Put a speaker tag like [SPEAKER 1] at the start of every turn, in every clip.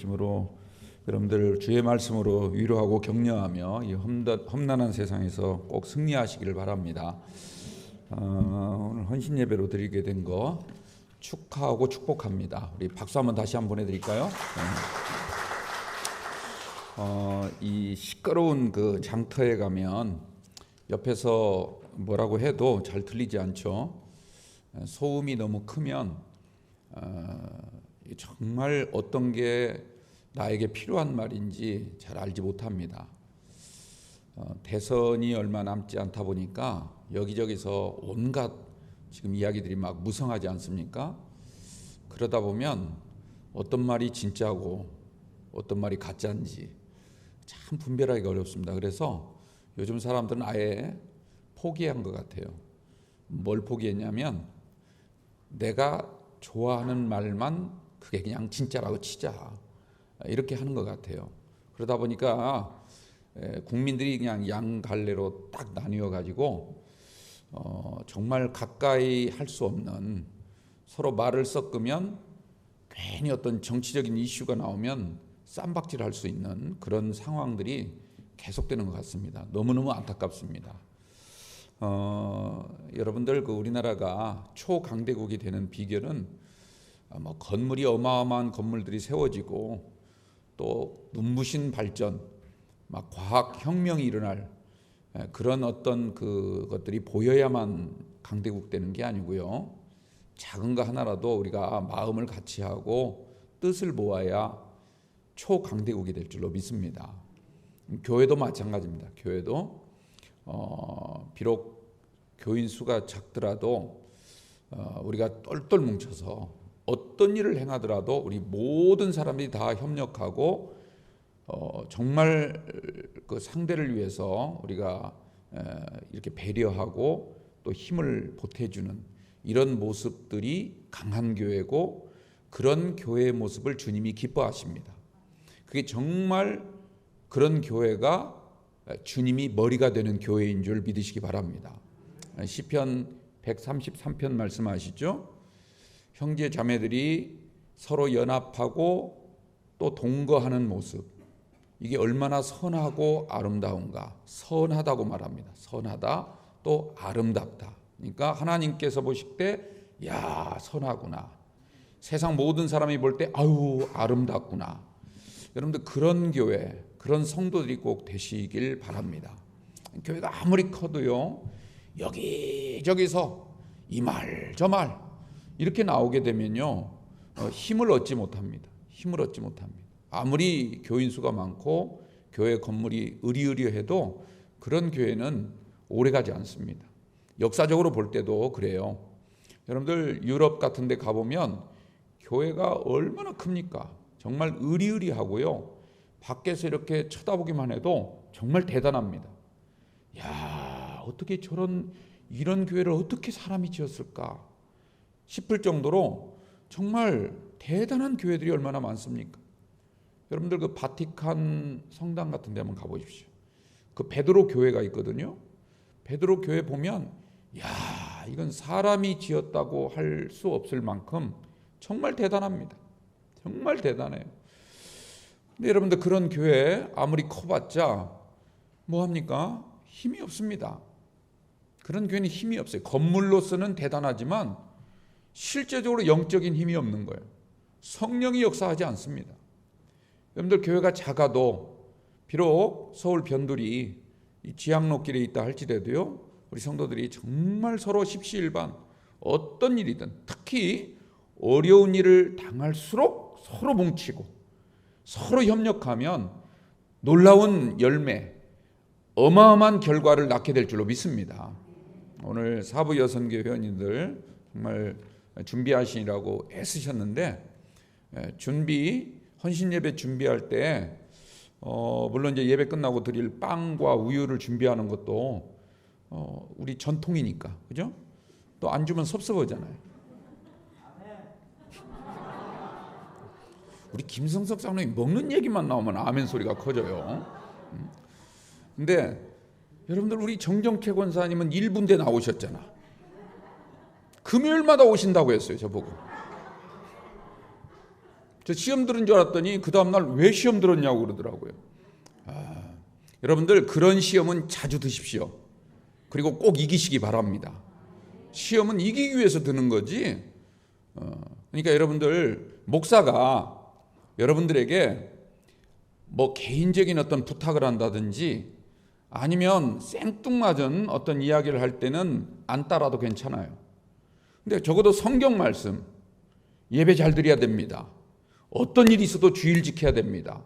[SPEAKER 1] 진심으로 여러분들 주의 말씀으로 위로하고 격려하며 이 험난한 세상에서 꼭 승리하시기를 바랍니다. 오늘 헌신 예배로 드리게 된 거 축하하고 축복합니다. 우리 박수 한번 다시 한번 보내드릴까요? 이 시끄러운 그 장터에 가면 옆에서 뭐라고 해도 잘 들리지 않죠. 소음이 너무 크면 정말 어떤 게 나에게 필요한 말인지 잘 알지 못합니다. 대선이 얼마 남지 않다 보니까 여기저기서 온갖 지금 이야기들이 막 무성하지 않습니까? 그러다 보면 어떤 말이 진짜고 어떤 말이 가짜인지 참 분별하기가 어렵습니다. 그래서 요즘 사람들은 아예 포기한 것 같아요. 뭘 포기했냐면 내가 좋아하는 말만 그게 그냥 진짜라고 치자, 이렇게 하는 것 같아요. 그러다 보니까 국민들이 그냥 양갈래로 딱 나뉘어 가지고 정말 가까이 할 수 없는, 서로 말을 섞으면 괜히 어떤 정치적인 이슈가 나오면 쌈박질할 수 있는 그런 상황들이 계속되는 것 같습니다. 너무너무 안타깝습니다. 여러분들 그 우리나라가 초강대국이 되는 비결은 건물이 어마어마한 건물들이 세워지고 또 눈부신 발전, 막 과학 혁명이 일어날 그런 어떤 그것들이 보여야만 강대국 되는 게 아니고요. 작은 거 하나라도 우리가 마음을 같이 하고 뜻을 모아야 초강대국이 될 줄로 믿습니다. 교회도 마찬가지입니다. 교회도 비록 교인 수가 작더라도 우리가 똘똘 뭉쳐서 어떤 일을 행하더라도 우리 모든 사람들이 다 협력하고 정말 그 상대를 위해서 우리가 이렇게 배려하고 또 힘을 보태주는 이런 모습들이 강한 교회고, 그런 교회의 모습을 주님이 기뻐하십니다. 그게 정말 그런 교회가 주님이 머리가 되는 교회인 줄 믿으시기 바랍니다. 시편 133편 말씀하시죠. 형제 자매들이 서로 연합하고 또 동거하는 모습, 이게 얼마나 선하고 아름다운가. 선하다고 말합니다. 선하다, 또 아름답다. 그러니까 하나님께서 보실 때 야, 선하구나. 세상 모든 사람이 볼 때 아유, 아름답구나. 여러분들 그런 교회, 그런 성도들이 꼭 되시길 바랍니다. 교회가 아무리 커도요, 여기저기서 이 말 저 말 이렇게 나오게 되면요, 힘을 얻지 못합니다. 힘을 얻지 못합니다. 아무리 교인 수가 많고 교회 건물이 으리으리해도 그런 교회는 오래가지 않습니다. 역사적으로 볼 때도 그래요. 여러분들 유럽 같은 데 가보면 교회가 얼마나 큽니까? 정말 으리으리하고요, 밖에서 이렇게 쳐다보기만 해도 정말 대단합니다. 야, 어떻게 이런 교회를 어떻게 사람이 지었을까 싶을 정도로 정말 대단한 교회들이 얼마나 많습니까? 여러분들 그 바티칸 성당 같은 데 한번 가보십시오. 그 베드로 교회가 있거든요. 베드로 교회 보면 야, 이건 사람이 지었다고 할 수 없을 만큼 정말 대단합니다. 정말 대단해요. 근데 여러분들 그런 교회 아무리 커봤자 뭐합니까? 힘이 없습니다. 그런 교회는 힘이 없어요. 건물로서는 대단하지만 실제적으로 영적인 힘이 없는 거예요. 성령이 역사하지 않습니다. 여러분들 교회가 작아도 비록 서울 변두리 이 지향로길에 있다 할지라도요, 우리 성도들이 정말 서로 십시일반 어떤 일이든, 특히 어려운 일을 당할수록 서로 뭉치고 서로 협력하면 놀라운 열매, 어마어마한 결과를 낳게 될 줄로 믿습니다. 오늘 사부 여선교 회원님들 정말 준비하시라고 애쓰셨는데, 헌신 예배 준비할 때 물론 이제 예배 끝나고 드릴 빵과 우유를 준비하는 것도 우리 전통이니까, 그죠? 또 안 주면 섭섭하잖아요. 우리 김성석 장로님 먹는 얘기만 나오면 아멘 소리가 커져요. 근데 여러분들 우리 정정채 권사님은 1분대 나오셨잖아. 금요일마다 오신다고 했어요, 저보고. 저 시험 들은 줄 알았더니 그 다음날 왜 시험 들었냐고 그러더라고요. 여러분들 그런 시험은 자주 드십시오. 그리고 꼭 이기시기 바랍니다. 시험은 이기기 위해서 드는 거지. 그러니까 여러분들 목사가 여러분들에게 뭐 개인적인 어떤 부탁을 한다든지 아니면 생뚱맞은 어떤 이야기를 할 때는 안 따라도 괜찮아요. 근데 적어도 성경 말씀, 예배 잘 드려야 됩니다. 어떤 일이 있어도 주의를 지켜야 됩니다.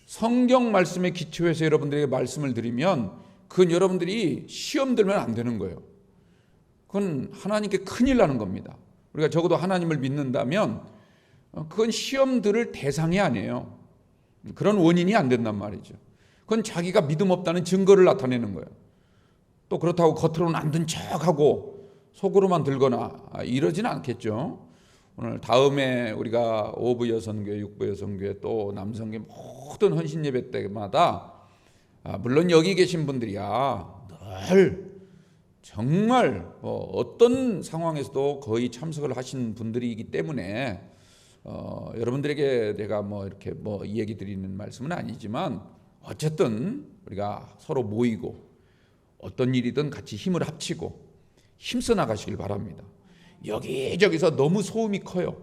[SPEAKER 1] 성경 말씀에 기초해서 여러분들에게 말씀을 드리면 그건 여러분들이 시험 들면 안 되는 거예요. 그건 하나님께 큰일 나는 겁니다. 우리가 적어도 하나님을 믿는다면 그건 시험 들을 대상이 아니에요. 그런 원인이 안 된단 말이죠. 그건 자기가 믿음 없다는 증거를 나타내는 거예요. 또 그렇다고 겉으로는 안 든 척하고 속으로만 들거나 이러지는 않겠죠. 오늘 다음에 우리가 5부 여선교회, 6부 여선교회 또 남성교회 모든 헌신 예배 때마다 물론 여기 계신 분들이야 늘 정말 어떤 상황에서도 거의 참석을 하신 분들이기 때문에 여러분들에게 내가 이렇게 이 얘기 드리는 말씀은 아니지만 어쨌든 우리가 서로 모이고 어떤 일이든 같이 힘을 합치고 힘써 나가시길 바랍니다. 여기저기서 너무 소음이 커요.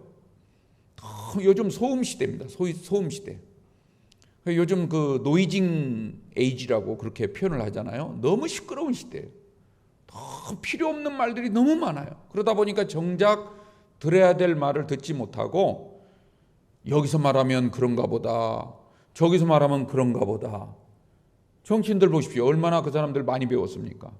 [SPEAKER 1] 요즘 소음 시대입니다. 소음 시대. 요즘 그 노이징 에이지라고 그렇게 표현을 하잖아요. 너무 시끄러운 시대예요. 필요 없는 말들이 너무 많아요. 그러다 보니까 정작 들어야 될 말을 듣지 못하고 여기서 말하면 그런가 보다, 저기서 말하면 그런가 보다. 정치인들 보십시오. 얼마나 그 사람들 많이 배웠습니까?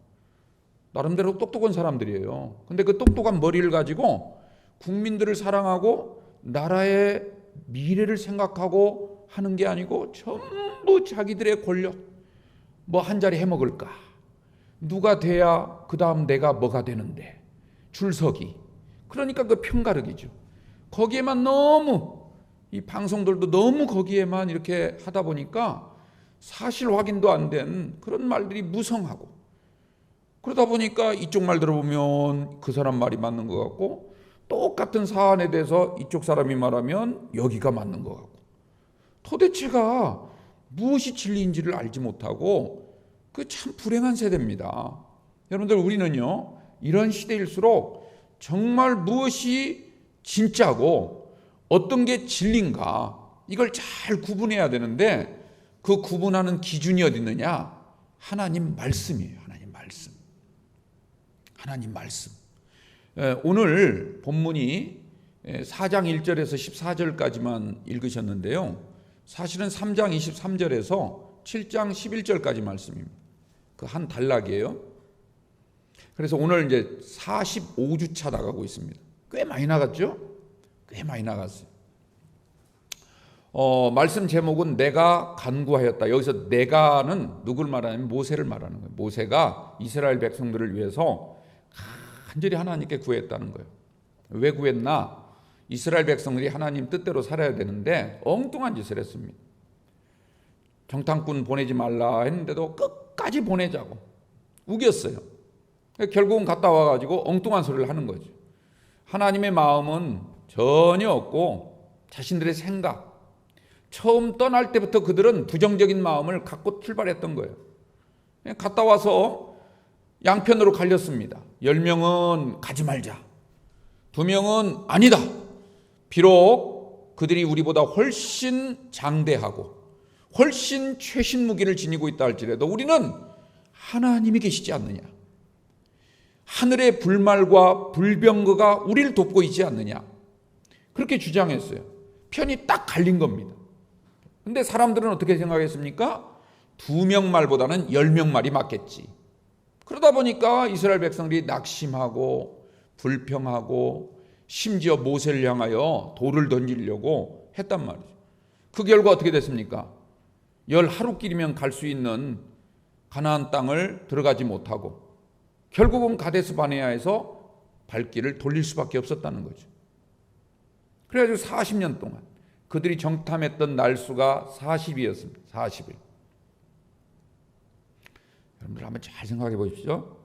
[SPEAKER 1] 나름대로 똑똑한 사람들이에요. 근데 그 똑똑한 머리를 가지고 국민들을 사랑하고 나라의 미래를 생각하고 하는 게 아니고 전부 자기들의 권력, 한 자리 해먹을까? 누가 돼야 그 다음 내가 뭐가 되는데? 줄서기. 그러니까 그 편가르기죠. 거기에만 너무 이 방송들도 너무 거기에만 이렇게 하다 보니까 사실 확인도 안 된 그런 말들이 무성하고 그러다 보니까 이쪽 말 들어보면 그 사람 말이 맞는 것 같고 똑같은 사안에 대해서 이쪽 사람이 말하면 여기가 맞는 것 같고 도대체가 무엇이 진리인지를 알지 못하고 그 참 불행한 세대입니다. 여러분들 우리는요 이런 시대일수록 정말 무엇이 진짜고 어떤 게 진리인가 이걸 잘 구분해야 되는데 그 구분하는 기준이 어디 있느냐? 하나님 말씀이에요. 하나님 말씀. 오늘 본문이 4장 1절에서 14절까지만 읽으셨는데요. 사실은 3장 23절에서 7장 11절까지 말씀입니다. 그 한 단락이에요. 그래서 오늘 이제 45주차 나가고 있습니다. 꽤 많이 나갔죠? 꽤 많이 나갔어요. 말씀 제목은 내가 간구하였다. 여기서 내가는 누굴 말하냐면 모세를 말하는 거예요. 모세가 이스라엘 백성들을 위해서 간절히 하나님께 구했다는 거예요. 왜 구했나? 이스라엘 백성들이 하나님 뜻대로 살아야 되는데 엉뚱한 짓을 했습니다. 정탐꾼 보내지 말라 했는데도 끝까지 보내자고 우겼어요. 결국은 갔다 와가지고 엉뚱한 소리를 하는 거죠. 하나님의 마음은 전혀 없고 자신들의 생각, 처음 떠날 때부터 그들은 부정적인 마음을 갖고 출발했던 거예요. 갔다 와서 양편으로 갈렸습니다. 10명은 가지 말자. 2명은 아니다. 비록 그들이 우리보다 훨씬 장대하고 훨씬 최신 무기를 지니고 있다 할지라도 우리는 하나님이 계시지 않느냐. 하늘의 불말과 불병거가 우리를 돕고 있지 않느냐. 그렇게 주장했어요. 편이 딱 갈린 겁니다. 근데 사람들은 어떻게 생각했습니까? 2명 말보다는 10명 말이 맞겠지. 그러다 보니까 이스라엘 백성들이 낙심하고 불평하고 심지어 모세를 향하여 돌을 던지려고 했단 말이죠. 그 결과 어떻게 됐습니까? 10하루길이면 갈 수 있는 가나안 땅을 들어가지 못하고 결국은 가데스 바네아에서 발길을 돌릴 수밖에 없었다는 거죠. 그래가지고 40년 동안 그들이 정탐했던 날수가 40이었습니다. 40일. 여러분들 한번 잘 생각해 보십시오.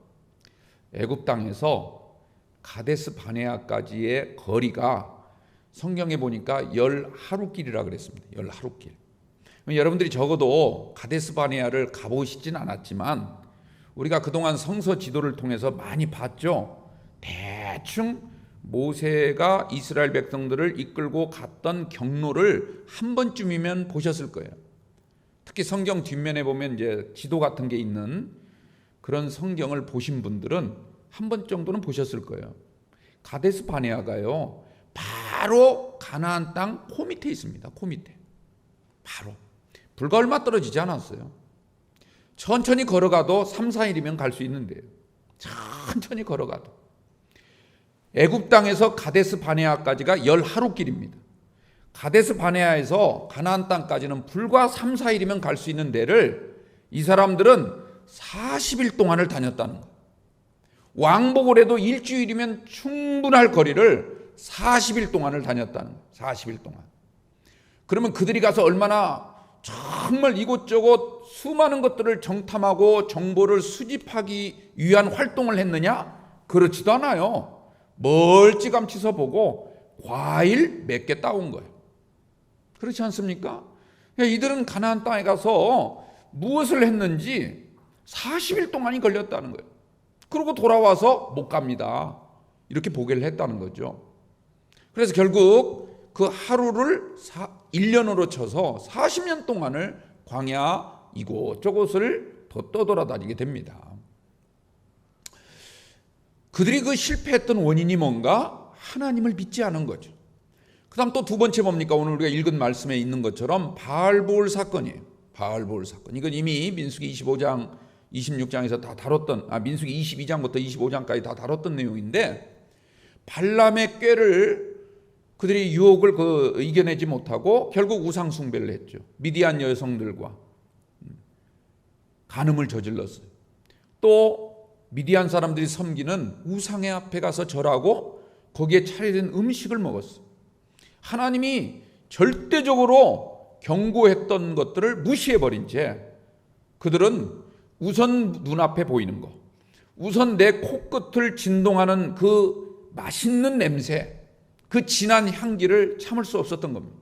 [SPEAKER 1] 애굽 땅에서 가데스 바네아까지의 거리가 성경에 보니까 10하루길이라 그랬습니다. 10하루길. 여러분들이 적어도 가데스 바네아를 가보시진 않았지만 우리가 그동안 성서 지도를 통해서 많이 봤죠. 대충 모세가 이스라엘 백성들을 이끌고 갔던 경로를 한 번쯤이면 보셨을 거예요. 특히 성경 뒷면에 보면 이제 지도 같은 게 있는 그런 성경을 보신 분들은 한 번 정도는 보셨을 거예요. 가데스 바네아가요, 바로 가나안 땅 코 밑에 있습니다. 코 밑에. 바로. 불과 얼마 떨어지지 않았어요. 천천히 걸어가도 3, 4일이면 갈 수 있는데요. 천천히 걸어가도. 애굽 땅에서 가데스 바네아까지가 10하루길입니다. 가데스 바네아에서 가나안 땅까지는 불과 3, 4일이면 갈 수 있는 데를 이 사람들은 40일 동안을 다녔다는 거예요. 왕복을 해도 일주일이면 충분할 거리를 40일 동안을 다녔다는 거예요. 40일 동안. 그러면 그들이 가서 얼마나 정말 이곳저곳 수많은 것들을 정탐하고 정보를 수집하기 위한 활동을 했느냐? 그렇지도 않아요. 멀찌감치 보고 과일 몇 개 따온 거예요. 그렇지 않습니까? 이들은 가나안 땅에 가서 무엇을 했는지 40일 동안이 걸렸다는 거예요. 그리고 돌아와서 못 갑니다. 이렇게 보고를 했다는 거죠. 그래서 결국 그 하루를 1년으로 쳐서 40년 동안을 광야 이곳저곳을 떠돌아다니게 됩니다. 그들이 그 실패했던 원인이 뭔가? 하나님을 믿지 않은 거죠. 그 다음 또 두 번째 뭡니까? 오늘 우리가 읽은 말씀에 있는 것처럼 바알보올 사건이에요. 바알보올 사건. 이건 이미 민수기 25장, 26장에서 다 다뤘던, 민수기 22장부터 25장까지 다 다뤘던 내용인데, 발람의 꾀를 그들이 유혹을 이겨내지 못하고 결국 우상 숭배를 했죠. 미디안 여성들과 간음을 저질렀어요. 또 미디안 사람들이 섬기는 우상의 앞에 가서 절하고 거기에 차려진 음식을 먹었어요. 하나님이 절대적으로 경고했던 것들을 무시해버린 채 그들은 우선 눈앞에 보이는 거, 우선 내 코끝을 진동하는 그 맛있는 냄새, 그 진한 향기를 참을 수 없었던 겁니다.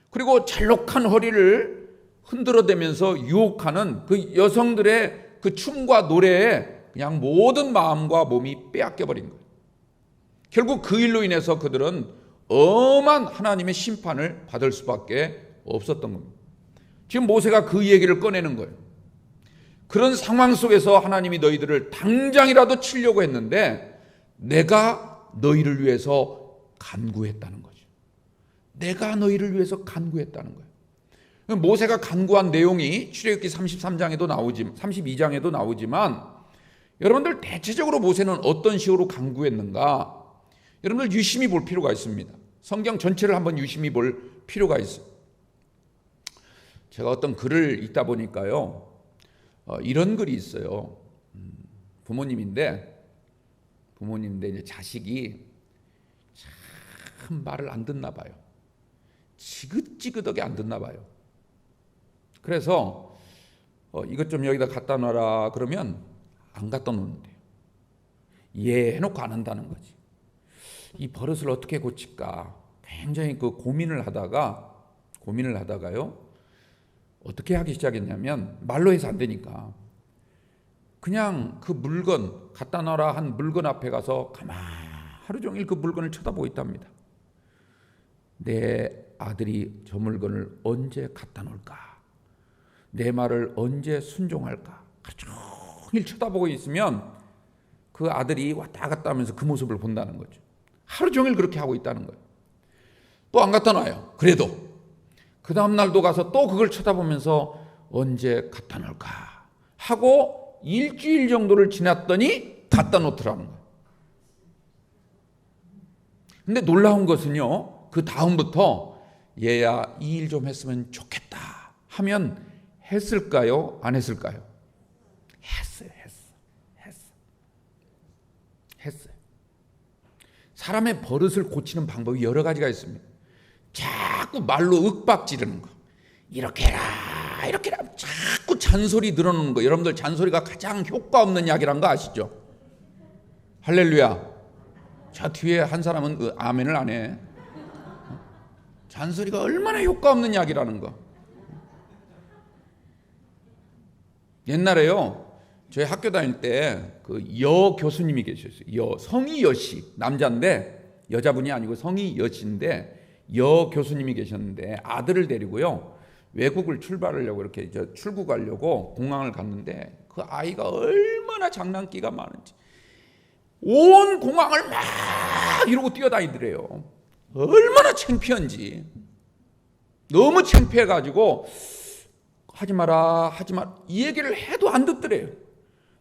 [SPEAKER 1] 그리고 잘록한 허리를 흔들어대면서 유혹하는 그 여성들의 그 춤과 노래에 그냥 모든 마음과 몸이 빼앗겨버린 거예요. 결국 그 일로 인해서 그들은 엄한 하나님의 심판을 받을 수밖에 없었던 겁니다. 지금 모세가 그 얘기를 꺼내는 거예요. 그런 상황 속에서 하나님이 너희들을 당장이라도 치려고 했는데 내가 너희를 위해서 간구했다는 거죠. 내가 너희를 위해서 간구했다는 거예요. 모세가 간구한 내용이 출애굽기 33장에도 나오지, 32장에도 나오지만 여러분들 대체적으로 모세는 어떤 식으로 간구했는가? 여러분들 유심히 볼 필요가 있습니다. 성경 전체를 한번 유심히 볼 필요가 있어요. 제가 어떤 글을 읽다 보니까요, 이런 글이 있어요. 부모님인데 이제 자식이 참 말을 안 듣나 봐요. 지긋지긋하게 안 듣나 봐요. 그래서 이것 좀 여기다 갖다 놔라 그러면 안 갖다 놓는데요. 예 해놓고 안 한다는 거지. 이 버릇을 어떻게 고칠까 굉장히 고민을 하다가요. 어떻게 하기 시작했냐면 말로 해서 안 되니까 그냥 그 물건 갖다 놔라 한 물건 앞에 가서 가만 하루 종일 그 물건을 쳐다보고 있답니다. 내 아들이 저 물건을 언제 갖다 놓을까? 내 말을 언제 순종할까? 하루 종일 쳐다보고 있으면 그 아들이 왔다 갔다 하면서 그 모습을 본다는 거죠. 하루 종일 그렇게 하고 있다는 거예요. 또 안 갖다 놔요. 그래도 그 다음 날도 가서 또 그걸 쳐다보면서 언제 갖다 놓을까 하고 일주일 정도를 지났더니 갖다 놓더라는 거예요. 근데 놀라운 것은요, 그 다음부터 얘야 이 일 좀 했으면 좋겠다 하면 했을까요? 안 했을까요? 했어요. 사람의 버릇을 고치는 방법이 여러 가지가 있습니다. 자꾸 말로 윽박지르는 거, 이렇게 해라 이렇게 해라, 자꾸 잔소리 늘어놓는 거. 여러분들 잔소리가 가장 효과 없는 약이란 거 아시죠? 할렐루야. 저 뒤에 한 사람은 아멘을 안 해. 잔소리가 얼마나 효과 없는 약이라는 거. 옛날에요, 저희 학교 다닐 때 그 여 교수님이 계셨어요. 성이 여씨, 남자인데 여자분이 아니고 성이 여씨인데 여 교수님이 계셨는데 아들을 데리고요 외국을 출발하려고 이렇게 출국하려고 공항을 갔는데 그 아이가 얼마나 장난기가 많은지 온 공항을 막 이러고 뛰어다니더래요. 얼마나 창피한지. 너무 창피해가지고 하지 마라 이 얘기를 해도 안 듣더래요.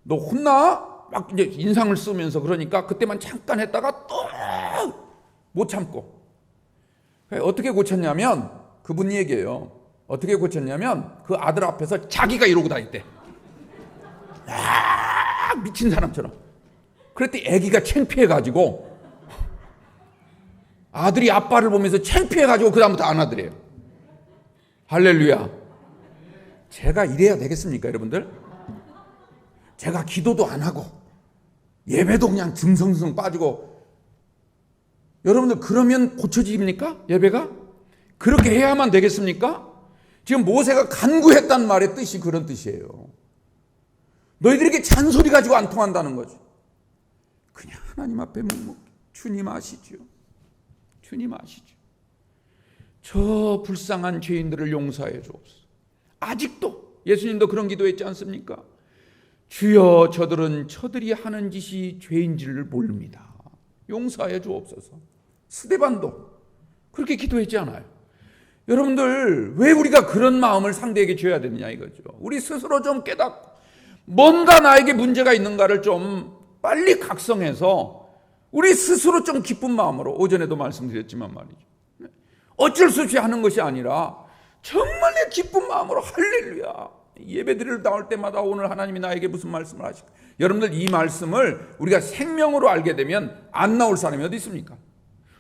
[SPEAKER 1] 너 혼나? 막 이제 인상을 쓰면서 그러니까 그때만 잠깐 했다가 또 못 참고. 어떻게 고쳤냐면 그분 얘기예요. 어떻게 고쳤냐면 그 아들 앞에서 자기가 이러고 다녔대. 미친 사람처럼. 그랬더니 애기가 창피해가지고 아들이 아빠를 보면서 창피해가지고 그 다음부터 안 하더래요. 할렐루야. 제가 이래야 되겠습니까, 여러분들? 제가 기도도 안 하고 예배도 그냥 듬성듬성 빠지고, 여러분들 그러면 고쳐집니까? 예배가? 그렇게 해야만 되겠습니까? 지금 모세가 간구했다는 말의 뜻이 그런 뜻이에요. 너희들에게 잔소리 가지고 안 통한다는 거죠. 그냥 하나님 앞에 묵묵, 주님 아시죠? 주님 아시죠? 저 불쌍한 죄인들을 용서해 주옵소서. 아직도 예수님도 그런 기도했지 않습니까? 주여 저들은 저들이 하는 짓이 죄인지를 모릅니다. 용서해 주옵소서. 스데반도 그렇게 기도했지 않아요? 여러분들 왜 우리가 그런 마음을 상대에게 줘야 되느냐 이거죠. 우리 스스로 좀 깨닫고 뭔가 나에게 문제가 있는가를 좀 빨리 각성해서 우리 스스로 좀 기쁜 마음으로, 오전에도 말씀드렸지만 말이죠, 어쩔 수 없이 하는 것이 아니라 정말 기쁜 마음으로 할렐루야, 예배드리러 나올 때마다 오늘 하나님이 나에게 무슨 말씀을 하실까. 여러분들 이 말씀을 우리가 생명으로 알게 되면 안 나올 사람이 어디 있습니까?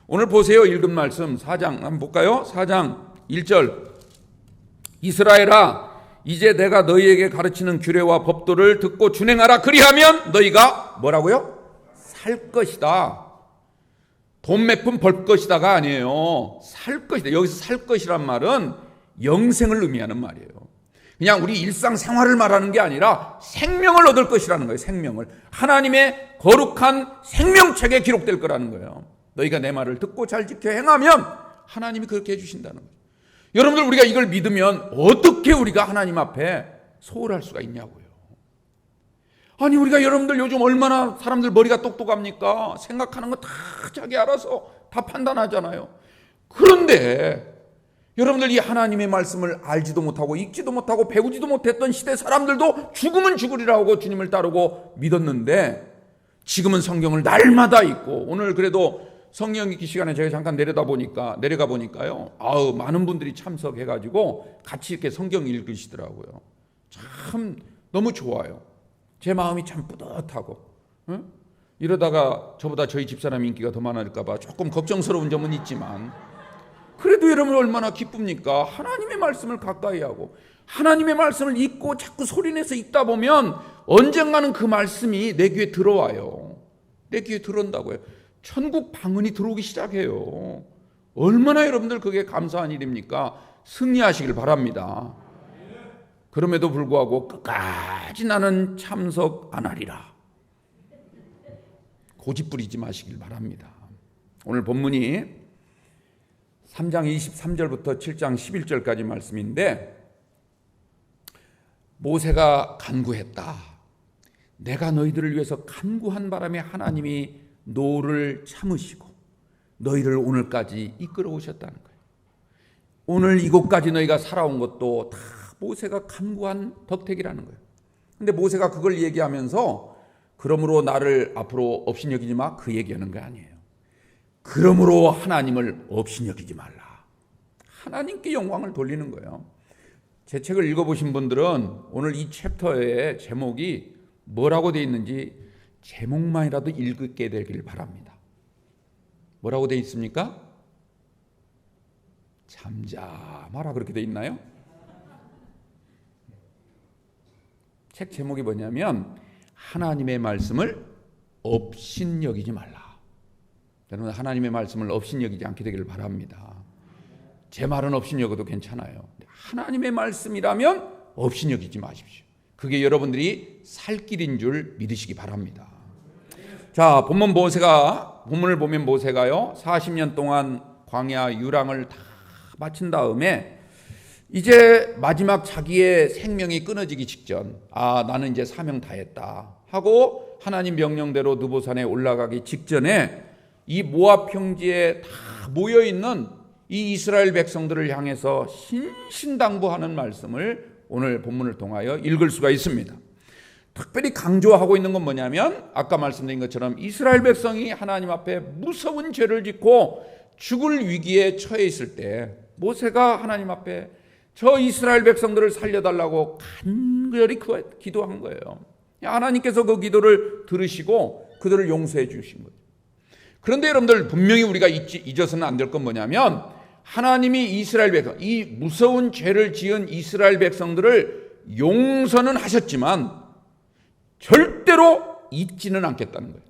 [SPEAKER 1] 오늘 보세요. 읽은 말씀 4장 한번 볼까요? 4장 1절. 이스라엘아 이제 내가 너희에게 가르치는 규례와 법도를 듣고 준행하라. 그리하면 너희가 뭐라고요? 살 것이다. 돈 몇 푼 벌 것이다가 아니에요. 살 것이다. 여기서 살 것이란 말은 영생을 의미하는 말이에요. 그냥 우리 일상생활을 말하는 게 아니라 생명을 얻을 것이라는 거예요. 생명을. 하나님의 거룩한 생명책에 기록될 거라는 거예요. 너희가 내 말을 듣고 잘 지켜 행하면 하나님이 그렇게 해주신다는 거예요. 여러분들 우리가 이걸 믿으면 어떻게 우리가 하나님 앞에 소홀할 수가 있냐고요. 아니 우리가 여러분들 요즘 얼마나 사람들 머리가 똑똑합니까? 생각하는 거 다 자기 알아서 다 판단하잖아요. 그런데 여러분들 이 하나님의 말씀을 알지도 못하고 읽지도 못하고 배우지도 못했던 시대 사람들도 죽으면 죽으리라고 주님을 따르고 믿었는데 지금은 성경을 날마다 읽고, 오늘 그래도 성령 읽기 시간에 제가 잠깐 내려가 보니까요, 많은 분들이 참석해가지고 같이 이렇게 성경 읽으시더라고요. 참 너무 좋아요. 제 마음이 참 뿌듯하고, 이러다가 저보다 저희 집사람 인기가 더 많을까봐 조금 걱정스러운 점은 있지만, 그래도 여러분 얼마나 기쁩니까? 하나님의 말씀을 가까이 하고 하나님의 말씀을 읽고 자꾸 소리내서 읽다 보면 언젠가는 그 말씀이 내 귀에 들어와요. 내 귀에 들어온다고요. 천국 방언이 들어오기 시작해요. 얼마나 여러분들 그게 감사한 일입니까? 승리하시길 바랍니다. 그럼에도 불구하고 끝까지 나는 참석 안 하리라. 고집 부리지 마시길 바랍니다. 오늘 본문이 3장 23절부터 7장 11절까지 말씀인데, 모세가 간구했다. 내가 너희들을 위해서 간구한 바람에 하나님이 노를 참으시고 너희를 오늘까지 이끌어 오셨다는 거예요. 오늘 이곳까지 너희가 살아온 것도 다 모세가 간구한 덕택이라는 거예요. 근데 모세가 그걸 얘기하면서 그러므로 나를 앞으로 업신여기지 마, 그 얘기하는 게 아니에요. 그러므로 하나님을 업신여기지 말라. 하나님께 영광을 돌리는 거예요. 제 책을 읽어보신 분들은 오늘 이 챕터의 제목이 뭐라고 되어 있는지 제목만이라도 읽게 되길 바랍니다. 뭐라고 되어 있습니까? 잠잠하라 그렇게 되어 있나요? 책 제목이 뭐냐면 하나님의 말씀을 업신여기지 말라. 여러분 하나님의 말씀을 업신여기지 않게 되기를 바랍니다. 제 말은 업신여겨도 괜찮아요. 하나님의 말씀이라면 업신여기지 마십시오. 그게 여러분들이 살 길인 줄 믿으시기 바랍니다. 자, 본문을 보면 모세가요 40년 동안 광야 유랑을 다 마친 다음에 이제 마지막 자기의 생명이 끊어지기 직전, 나는 이제 사명 다했다 하고 하나님 명령대로 느보산에 올라가기 직전에 이 모압 평지에 다 모여있는 이 이스라엘 백성들을 향해서 신신당부하는 말씀을 오늘 본문을 통하여 읽을 수가 있습니다. 특별히 강조하고 있는 건 뭐냐면 아까 말씀드린 것처럼 이스라엘 백성이 하나님 앞에 무서운 죄를 짓고 죽을 위기에 처해 있을 때 모세가 하나님 앞에 저 이스라엘 백성들을 살려달라고 간절히 기도한 거예요. 하나님께서 그 기도를 들으시고 그들을 용서해 주신 거죠. 그런데 여러분들 분명히 우리가 잊어서는 안 될 건 뭐냐면 하나님이 이스라엘 백성, 이 무서운 죄를 지은 이스라엘 백성들을 용서는 하셨지만 절대로 잊지는 않겠다는 거예요.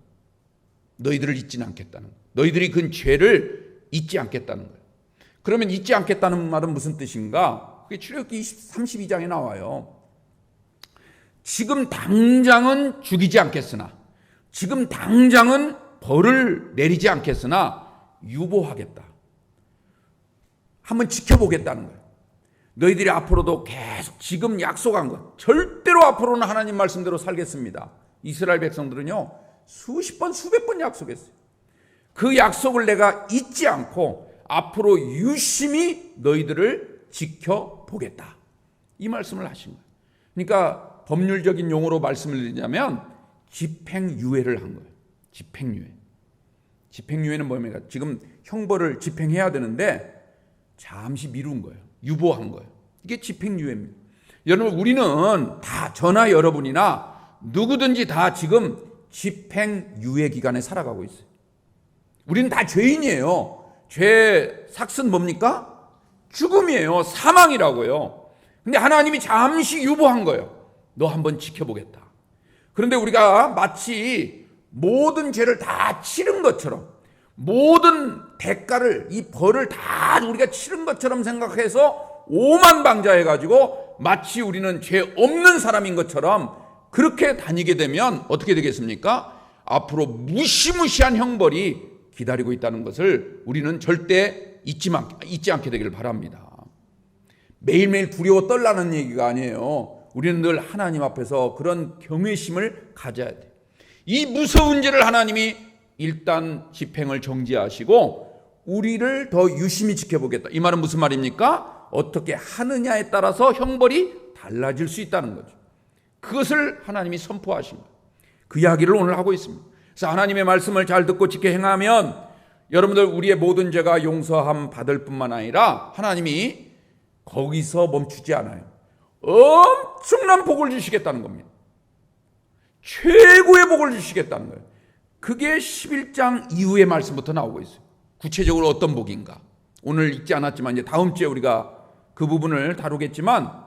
[SPEAKER 1] 너희들을 잊지는 않겠다는 거예요. 너희들이 그 죄를 잊지 않겠다는 거예요. 그러면 잊지 않겠다는 말은 무슨 뜻인가? 그게 출애굽기 32장에 나와요. 지금 당장은 죽이지 않겠으나, 지금 당장은 벌을 내리지 않겠으나 유보하겠다. 한번 지켜보겠다는 거예요. 너희들이 앞으로도 계속 지금 약속한 것, 절대로 앞으로는 하나님 말씀대로 살겠습니다. 이스라엘 백성들은요 수십 번 수백 번 약속했어요. 그 약속을 내가 잊지 않고 앞으로 유심히 너희들을 지켜보겠다, 이 말씀을 하신 거예요. 그러니까 법률적인 용어로 말씀을 드리자면 집행유예를 한 거예요. 집행유예. 집행유예는 뭡니까? 지금 형벌을 집행해야 되는데 잠시 미룬 거예요. 유보한 거예요. 이게 집행유예입니다. 여러분, 우리는 다 저나 여러분이나 누구든지 다 지금 집행유예 기간에 살아가고 있어요. 우리는 다 죄인이에요. 죄 삭은 뭡니까? 죽음이에요. 사망이라고요. 근데 하나님이 잠시 유보한 거예요. 너 한번 지켜보겠다. 그런데 우리가 마치 모든 죄를 다 치른 것처럼, 모든 대가를, 이 벌을 다 우리가 치른 것처럼 생각해서 오만방자해가지고 마치 우리는 죄 없는 사람인 것처럼 그렇게 다니게 되면 어떻게 되겠습니까? 앞으로 무시무시한 형벌이 기다리고 있다는 것을 우리는 절대 잊지 않게 되기를 바랍니다. 매일매일 두려워 떨라는 얘기가 아니에요. 우리는 늘 하나님 앞에서 그런 경외심을 가져야 돼요. 이 무서운 죄를 하나님이 일단 집행을 정지하시고 우리를 더 유심히 지켜보겠다. 이 말은 무슨 말입니까? 어떻게 하느냐에 따라서 형벌이 달라질 수 있다는 거죠. 그것을 하나님이 선포하신 거예요. 그 이야기를 오늘 하고 있습니다. 그래서 하나님의 말씀을 잘 듣고 지켜 행하면 여러분들 우리의 모든 죄가 용서함 받을 뿐만 아니라 하나님이 거기서 멈추지 않아요. 엄청난 복을 주시겠다는 겁니다. 최고의 복을 주시겠다는 거예요. 그게 11장 이후의 말씀부터 나오고 있어요. 구체적으로 어떤 복인가? 오늘 읽지 않았지만 이제 다음 주에 우리가 그 부분을 다루겠지만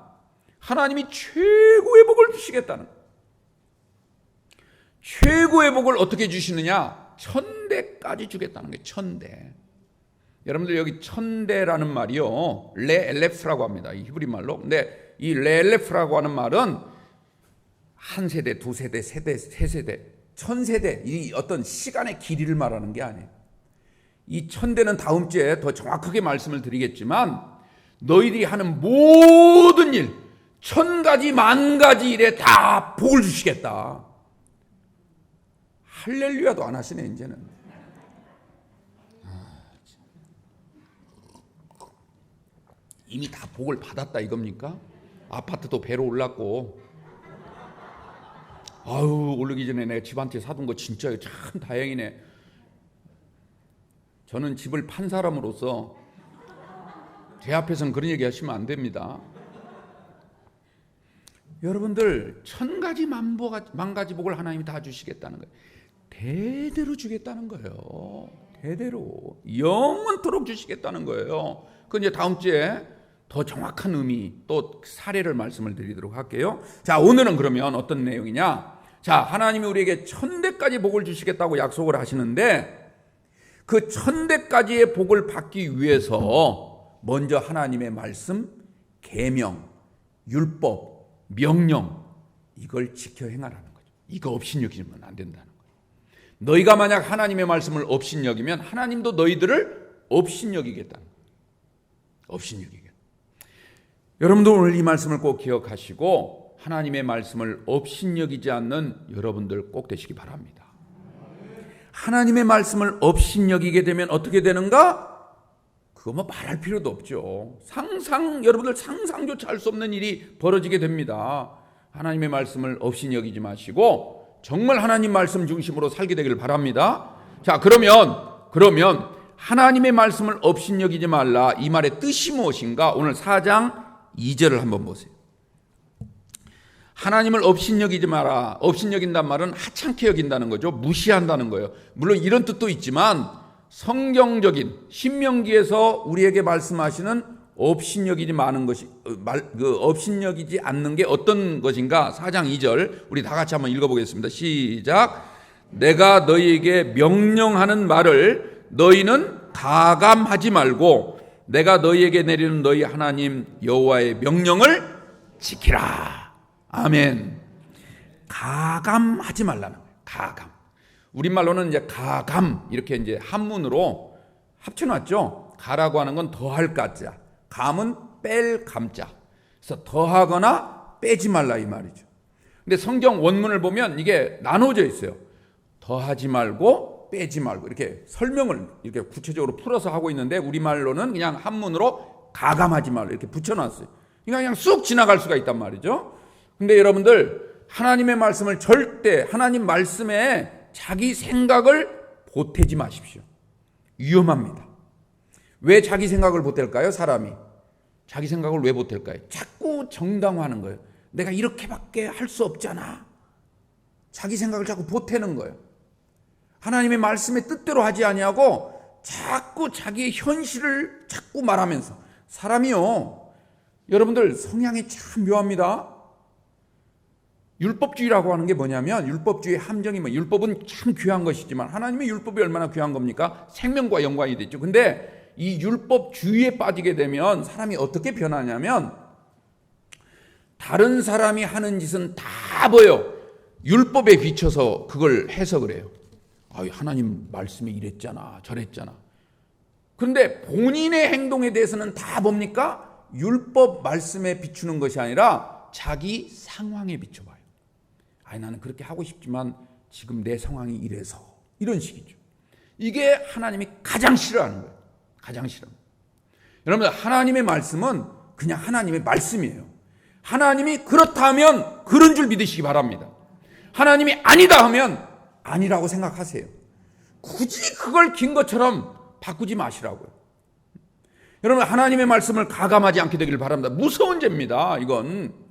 [SPEAKER 1] 하나님이 최고의 복을 주시겠다는 거예요. 최고의 복을 어떻게 주시느냐? 천대까지 주겠다는 거예요. 천대. 여러분들 여기 천대라는 말이요, 레엘레프라고 합니다. 이 히브리 말로. 근데 이 레엘레프라고 하는 말은 한 세대, 두 세대, 세대, 세 세대, 천세대, 이 어떤 시간의 길이를 말하는 게 아니에요. 이 천대는 다음 주에 더 정확하게 말씀을 드리겠지만 너희들이 하는 모든 일, 1000가지 만가지 일에 다 복을 주시겠다. 할렐루야도 안 하시네 이제는. 이미 다 복을 받았다 이겁니까? 아파트도 배로 올랐고, 아유 오르기 전에 내가 집 한 채 사둔 거 진짜 참 다행이네. 저는 집을 판 사람으로서 제 앞에서는 그런 얘기 하시면 안 됩니다. 여러분들 1000가지 만가지 복을 하나님이 다 주시겠다는 거예요. 대대로 주겠다는 거예요. 대대로 영원토록 주시겠다는 거예요. 그 이제 다음 주에 더 정확한 의미 또 사례를 말씀을 드리도록 할게요. 자, 오늘은 그러면 어떤 내용이냐? 자, 하나님이 우리에게 1000대까지 복을 주시겠다고 약속을 하시는데 그 1000대까지의 복을 받기 위해서 먼저 하나님의 말씀, 계명, 율법, 명령 이걸 지켜 행하라는 거죠. 이거 업신여기면 안 된다는 거예요. 너희가 만약 하나님의 말씀을 업신여기면 하나님도 너희들을 업신여기겠다는 거예요. 업신여기겠다. 여러분도 오늘 이 말씀을 꼭 기억하시고 하나님의 말씀을 업신여기지 않는 여러분들 꼭 되시기 바랍니다. 하나님의 말씀을 업신여기게 되면 어떻게 되는가? 그거 뭐 말할 필요도 없죠. 여러분들 상상조차 할 수 없는 일이 벌어지게 됩니다. 하나님의 말씀을 업신여기지 마시고 정말 하나님 말씀 중심으로 살게 되기를 바랍니다. 자, 그러면 하나님의 말씀을 업신여기지 말라, 이 말의 뜻이 무엇인가? 오늘 4장 2절을 한번 보세요. 하나님을 업신여기지 마라. 업신여긴다는 말은 하찮게 여긴다는 거죠. 무시한다는 거예요. 물론 이런 뜻도 있지만 성경적인 신명기에서 우리에게 말씀하시는 업신여기지 업신여기지 않는 게 어떤 것인가? 4장 2절 우리 다 같이 한번 읽어보겠습니다. 시작. 내가 너희에게 명령하는 말을 너희는 가감하지 말고 내가 너희에게 내리는 너희 하나님 여호와의 명령을 지키라. 아멘. 가감하지 말라는 거예요. 가감. 우리말로는 이제 가감 이렇게 이제 한문으로 합쳐놨죠. 가라고 하는 건 더할 가자, 감은 뺄 감자. 그래서 더하거나 빼지 말라 이 말이죠. 근데 성경 원문을 보면 이게 나눠져 있어요. 더하지 말고 빼지 말고 이렇게 설명을 이렇게 구체적으로 풀어서 하고 있는데 우리말로는 그냥 한문으로 가감하지 말라 이렇게 붙여놨어요. 그냥 쑥 지나갈 수가 있단 말이죠. 근데 여러분들 하나님의 말씀을 절대 하나님 말씀에 자기 생각을 보태지 마십시오. 위험합니다. 왜 자기 생각을 보탤까요? 사람이 자기 생각을 왜 보탤까요? 자꾸 정당화하는 거예요. 내가 이렇게밖에 할 수 없잖아. 자기 생각을 자꾸 보태는 거예요. 하나님의 말씀의 뜻대로 하지 아니하고 자꾸 자기의 현실을 자꾸 말하면서 사람이요. 여러분들 성향이 참 묘합니다. 율법주의라고 하는 게 뭐냐면 율법주의의 함정이 율법은 참 귀한 것이지만 하나님의 율법이 얼마나 귀한 겁니까? 생명과 연관이 됐죠. 근데 이 율법주의에 빠지게 되면 사람이 어떻게 변하냐면 다른 사람이 하는 짓은 다 보여. 율법에 비춰서 그걸 해석을 해요. 하나님 말씀이 이랬잖아 저랬잖아. 그런데 본인의 행동에 대해서는 다 뭡니까? 율법 말씀에 비추는 것이 아니라 자기 상황에 비춰봐요. 나는 그렇게 하고 싶지만 지금 내 상황이 이래서 이런 식이죠. 이게 하나님이 가장 싫어하는 거예요. 가장 싫어하는 거예요. 여러분들 하나님의 말씀은 그냥 하나님의 말씀이에요. 하나님이 그렇다 하면 그런 줄 믿으시기 바랍니다. 하나님이 아니다 하면 아니라고 생각하세요. 굳이 그걸 긴 것처럼 바꾸지 마시라고요. 여러분 하나님의 말씀을 가감하지 않게 되기를 바랍니다. 무서운 죄입니다. 이건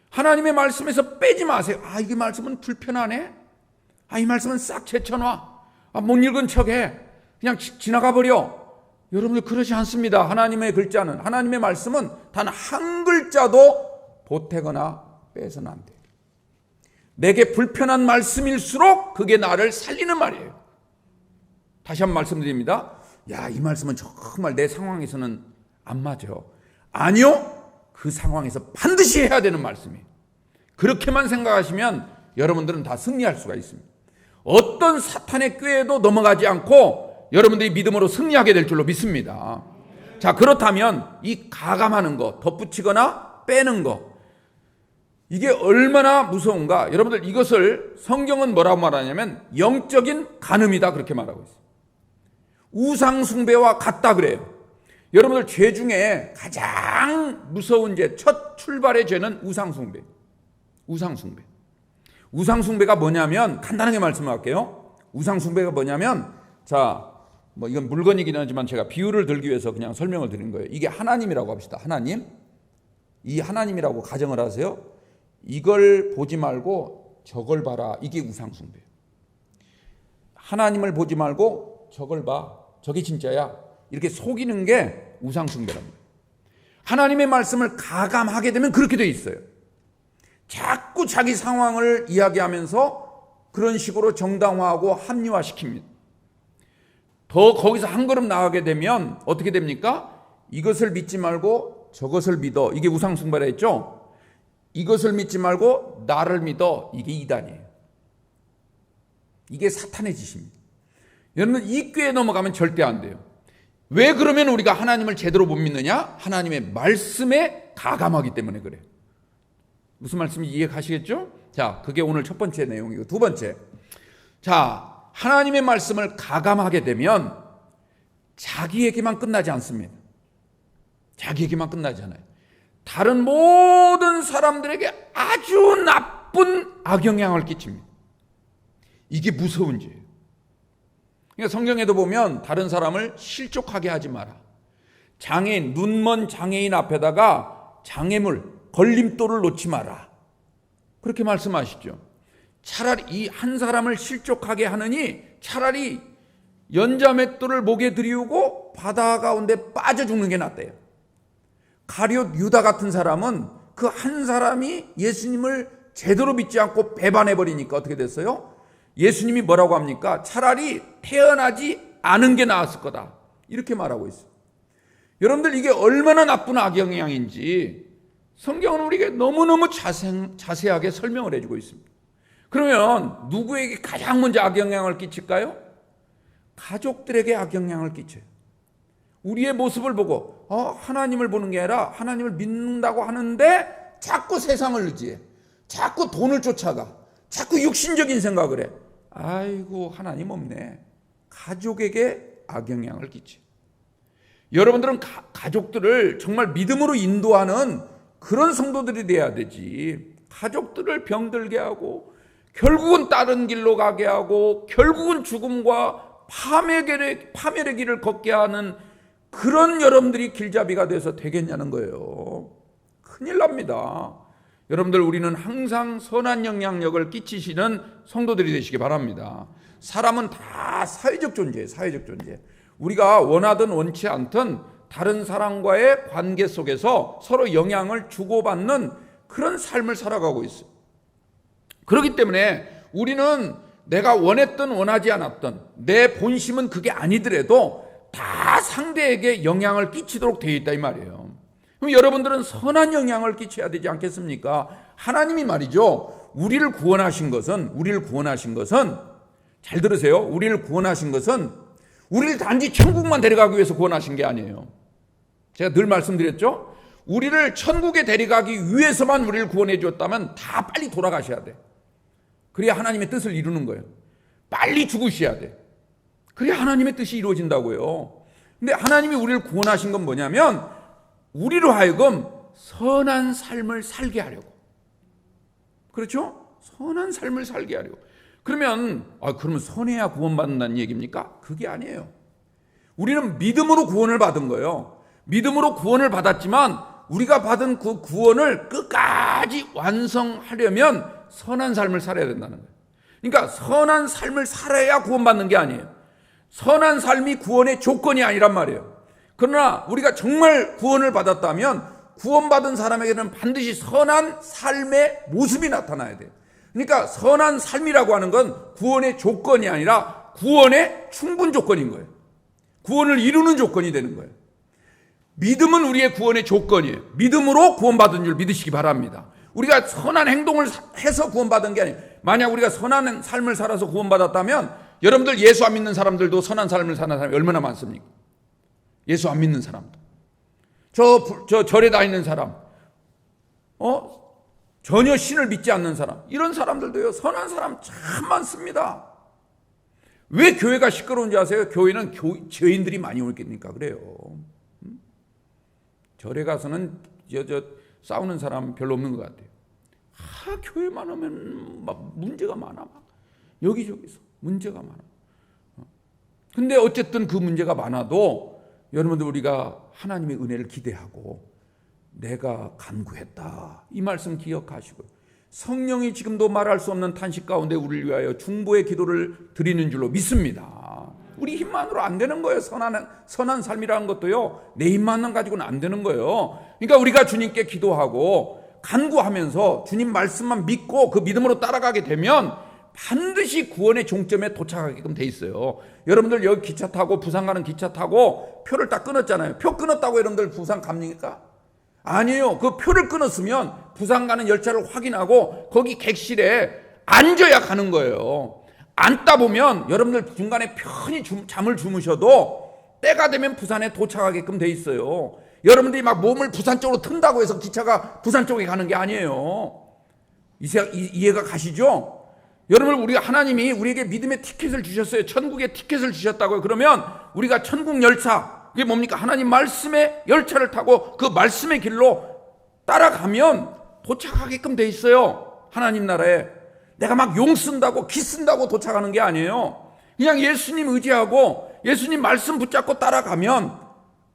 [SPEAKER 1] 하나님의 말씀에서 빼지 마세요. 이 말씀은 불편하네. 이 말씀은 싹 제쳐놔. 못 읽은 척해. 그냥 지나가 버려. 여러분들 그러지 않습니다. 하나님의 글자는 하나님의 말씀은 단 한 글자도 보태거나 빼서는 안 돼요. 내게 불편한 말씀일수록 그게 나를 살리는 말이에요. 다시 한번 말씀드립니다. 이 말씀은 정말 내 상황에서는 안 맞아. 아니요. 그 상황에서 반드시 해야 되는 말씀이에요. 그렇게만 생각하시면 여러분들은 다 승리할 수가 있습니다. 어떤 사탄의 꾀에도 넘어가지 않고 여러분들이 믿음으로 승리하게 될 줄로 믿습니다. 자, 그렇다면 이 가감하는 거, 덧붙이거나 빼는 거, 이게 얼마나 무서운가? 여러분들 이것을 성경은 뭐라고 말하냐면 영적인 간음이다 그렇게 말하고 있어요. 우상 숭배와 같다 그래요. 여러분들 죄 중에 가장 무서운 죄, 첫 출발의 죄는 우상 숭배. 우상 숭배. 우상 숭배가 뭐냐면 간단하게 말씀할게요. 우상 숭배가 뭐냐면 이건 물건이긴 하지만 제가 비유를 들기 위해서 그냥 설명을 드린 거예요. 이게 하나님이라고 합시다. 하나님. 이 하나님이라고 가정을 하세요. 이걸 보지 말고 저걸 봐라. 이게 우상 숭배예요. 하나님을 보지 말고 저걸 봐. 저게 진짜야. 이렇게 속이는 게 우상 숭배랍니다. 하나님의 말씀을 가감하게 되면 그렇게 돼 있어요. 자꾸 자기 상황을 이야기하면서 그런 식으로 정당화하고 합리화시킵니다. 더 거기서 한 걸음 나가게 되면 어떻게 됩니까? 이것을 믿지 말고 저것을 믿어. 이게 우상숭배라 했죠. 이것을 믿지 말고 나를 믿어. 이게 이단이에요. 이게 사탄의 짓입니다. 여러분, 이 꾀에 넘어가면 절대 안 돼요. 왜 그러면 우리가 하나님을 제대로 못 믿느냐? 하나님의 말씀에 가감하기 때문에 그래요. 무슨 말씀인지 이해가시겠죠? 자, 그게 오늘 첫 번째 내용이고, 두 번째, 자, 하나님의 말씀을 가감하게 되면 자기에게만 끝나지 않습니다. 자기에게만 끝나지 않아요. 다른 모든 사람들에게 아주 나쁜 악영향을 끼칩니다. 이게 무서운 죄예요. 그러니까 성경에도 보면 다른 사람을 실족하게 하지 마라. 장애인, 눈먼 장애인 앞에다가 장애물, 걸림돌을 놓지 마라. 그렇게 말씀하시죠. 차라리 이 한 사람을 실족하게 하느니 차라리 연자맷돌을 목에 들이우고 바다 가운데 빠져 죽는 게 낫대요. 가룟 유다 같은 사람은 그 한 사람이 예수님을 제대로 믿지 않고 배반해버리니까 어떻게 됐어요? 예수님이 뭐라고 합니까? 차라리 태어나지 않은 게 나았을 거다. 이렇게 말하고 있어요. 여러분들, 이게 얼마나 나쁜 악영향인지 성경은 우리에게 너무너무 자세하게 설명을 해주고 있습니다. 그러면 누구에게 가장 먼저 악영향을 끼칠까요? 가족들에게 악영향을 끼쳐요. 우리의 모습을 보고 하나님을 보는 게 아니라 하나님을 믿는다고 하는데 자꾸 세상을 의지해. 자꾸 돈을 쫓아가. 자꾸 육신적인 생각을 해. 아이고, 하나님 없네. 가족에게 악영향을 끼쳐. 여러분들은 가족들을 정말 믿음으로 인도하는 그런 성도들이 돼야 되지. 가족들을 병들게 하고 결국은 다른 길로 가게 하고 결국은 죽음과 파멸의 길을 걷게 하는 그런 여러분들이 길잡이가 돼서 되겠냐는 거예요. 큰일 납니다. 여러분들, 우리는 항상 선한 영향력을 끼치시는 성도들이 되시기 바랍니다. 사람은 다 사회적 존재예요. 사회적 존재. 우리가 원하든 원치 않든 다른 사람과의 관계 속에서 서로 영향을 주고받는 그런 삶을 살아가고 있어요. 그렇기 때문에 우리는 내가 원했든 원하지 않았든 내 본심은 그게 아니더라도 다 상대에게 영향을 끼치도록 되어 있다 이 말이에요. 그럼 여러분들은 선한 영향을 끼쳐야 되지 않겠습니까? 하나님이 말이죠, 우리를 구원하신 것은 잘 들으세요. 우리를 구원하신 것은 우리를 단지 천국만 데려가기 위해서 구원하신 게 아니에요. 제가 늘 말씀드렸죠. 우리를 천국에 데려가기 위해서만 우리를 구원해 주었다면 다 빨리 돌아가셔야 돼. 그래야 하나님의 뜻을 이루는 거예요. 빨리 죽으셔야 돼. 그래야 하나님의 뜻이 이루어진다고요. 근데 하나님이 우리를 구원하신 건 뭐냐면 우리로 하여금 선한 삶을 살게 하려고. 그렇죠? 선한 삶을 살게 하려고. 그러면 선해야 구원받는다는 얘기입니까? 그게 아니에요. 우리는 믿음으로 구원을 받은 거예요. 믿음으로 구원을 받았지만 우리가 받은 그 구원을 끝까지 완성하려면 선한 삶을 살아야 된다는 거예요. 그러니까 선한 삶을 살아야 구원받는 게 아니에요. 선한 삶이 구원의 조건이 아니란 말이에요. 그러나 우리가 정말 구원을 받았다면 구원받은 사람에게는 반드시 선한 삶의 모습이 나타나야 돼요. 그러니까 선한 삶이라고 하는 건 구원의 조건이 아니라 구원의 충분 조건인 거예요. 구원을 이루는 조건이 되는 거예요. 믿음은 우리의 구원의 조건이에요. 믿음으로 구원받은 줄 믿으시기 바랍니다. 우리가 선한 행동을 해서 구원받은 게 아니에요. 만약 우리가 선한 삶을 살아서 구원받았다면 여러분들, 예수 안 믿는 사람들도 선한 삶을 사는 사람이 얼마나 많습니까? 예수 안 믿는 사람들, 저 절에 다니는 사람, 전혀 신을 믿지 않는 사람, 이런 사람들도요, 선한 사람 참 많습니다. 왜 교회가 시끄러운지 아세요? 교회는 죄인들이 많이 오겠니까 그래요. 절에 가서는 싸우는 사람 별로 없는 것 같아요. 교회만 오면 막 문제가 많아. 여기저기서 문제가 많아. 근데 어쨌든 그 문제가 많아도 여러분들, 우리가 하나님의 은혜를 기대하고 내가 간구했다, 이 말씀 기억하시고, 성령이 지금도 말할 수 없는 탄식 가운데 우리를 위하여 중보의 기도를 드리는 줄로 믿습니다. 우리 힘만으로 안 되는 거예요. 선한 삶이라는 것도요, 내 힘만 가지고는 안 되는 거예요. 그러니까 우리가 주님께 기도하고 간구하면서 주님 말씀만 믿고 그 믿음으로 따라가게 되면 반드시 구원의 종점에 도착하게끔 돼 있어요. 여러분들 여기 기차 타고 부산 가는 기차 타고 표를 딱 끊었잖아요. 표 끊었다고 여러분들 부산 갑니까? 아니에요. 그 표를 끊었으면 부산 가는 열차를 확인하고 거기 객실에 앉아야 가는 거예요. 앉다 보면 여러분들 중간에 편히 잠을 주무셔도 때가 되면 부산에 도착하게끔 돼 있어요. 여러분들이 막 몸을 부산 쪽으로 튼다고 해서 기차가 부산 쪽에 가는 게 아니에요. 이해가 가시죠? 여러분, 우리가 하나님이 우리에게 믿음의 티켓을 주셨어요. 천국의 티켓을 주셨다고요. 그러면 우리가 천국 열차, 그게 뭡니까? 하나님 말씀의 열차를 타고 그 말씀의 길로 따라가면 도착하게끔 돼 있어요. 하나님 나라에. 내가 막 용 쓴다고 기 쓴다고 도착하는 게 아니에요. 그냥 예수님 의지하고 예수님 말씀 붙잡고 따라가면,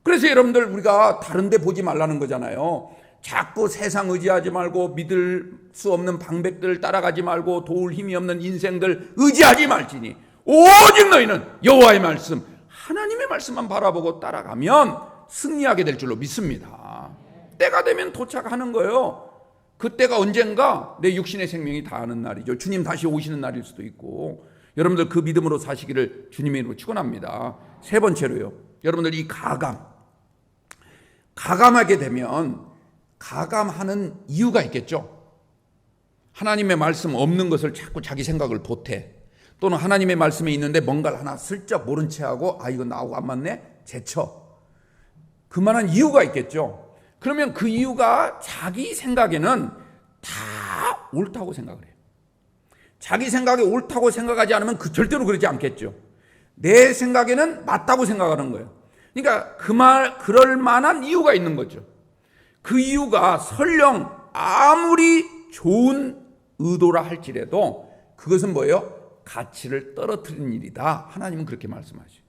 [SPEAKER 1] 그래서 여러분들 우리가 다른 데 보지 말라는 거잖아요. 자꾸 세상 의지하지 말고 믿을 수 없는 방백들 따라가지 말고 도울 힘이 없는 인생들 의지하지 말지니 오직 너희는 여호와의 말씀, 하나님의 말씀만 바라보고 따라가면 승리하게 될 줄로 믿습니다. 때가 되면 도착하는 거예요. 그때가 언젠가 내 육신의 생명이 다하는 날이죠. 주님 다시 오시는 날일 수도 있고. 여러분들 그 믿음으로 사시기를 주님의 이름으로 축원합니다. 세 번째로요, 여러분들 이 가감하게 되면 가감하는 이유가 있겠죠. 하나님의 말씀 없는 것을 자꾸 자기 생각을 보태, 또는 하나님의 말씀에 있는데 뭔가를 하나 슬쩍 모른 채 하고 이거 나하고 안 맞네 제쳐. 그만한 이유가 있겠죠. 그러면 그 이유가 자기 생각에는 다 옳다고 생각을 해요. 자기 생각에 옳다고 생각하지 않으면 절대로 그러지 않겠죠. 내 생각에는 맞다고 생각하는 거예요. 그러니까 그럴 만한 이유가 있는 거죠. 그 이유가 설령 아무리 좋은 의도라 할지라도 그것은 뭐예요? 가치를 떨어뜨리는 일이다. 하나님은 그렇게 말씀하시죠.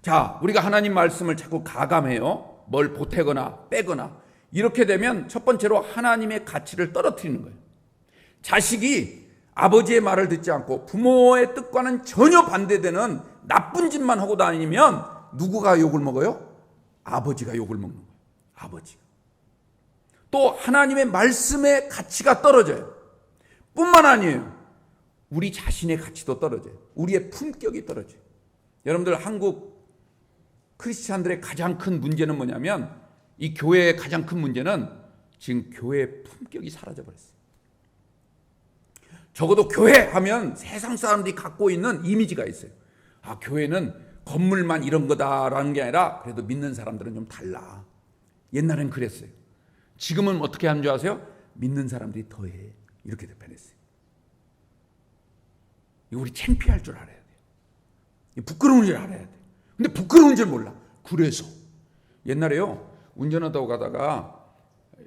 [SPEAKER 1] 자, 우리가 하나님 말씀을 자꾸 가감해요. 뭘 보태거나 빼거나. 이렇게 되면 첫 번째로 하나님의 가치를 떨어뜨리는 거예요. 자식이 아버지의 말을 듣지 않고 부모의 뜻과는 전혀 반대되는 나쁜 짓만 하고 다니면 누구가 욕을 먹어요? 아버지가 욕을 먹는 거예요. 아버지가. 또 하나님의 말씀의 가치가 떨어져요. 뿐만 아니에요. 우리 자신의 가치도 떨어져요. 우리의 품격이 떨어져요. 여러분들, 한국 크리스찬들의 가장 큰 문제는 뭐냐면, 이 교회의 가장 큰 문제는 지금 교회의 품격이 사라져버렸어요. 적어도 교회 하면 세상 사람들이 갖고 있는 이미지가 있어요. 교회는 건물만 이런 거다라는 게 아니라 그래도 믿는 사람들은 좀 달라. 옛날엔 그랬어요. 지금은 어떻게 하는 줄 아세요? 믿는 사람들이 더해. 이렇게 변했어요. 우리 창피할 줄 알아야 돼요. 부끄러운 줄 알아야 돼요. 근데 부끄러운 줄 몰라. 그래서 옛날에요, 운전하다가 가다가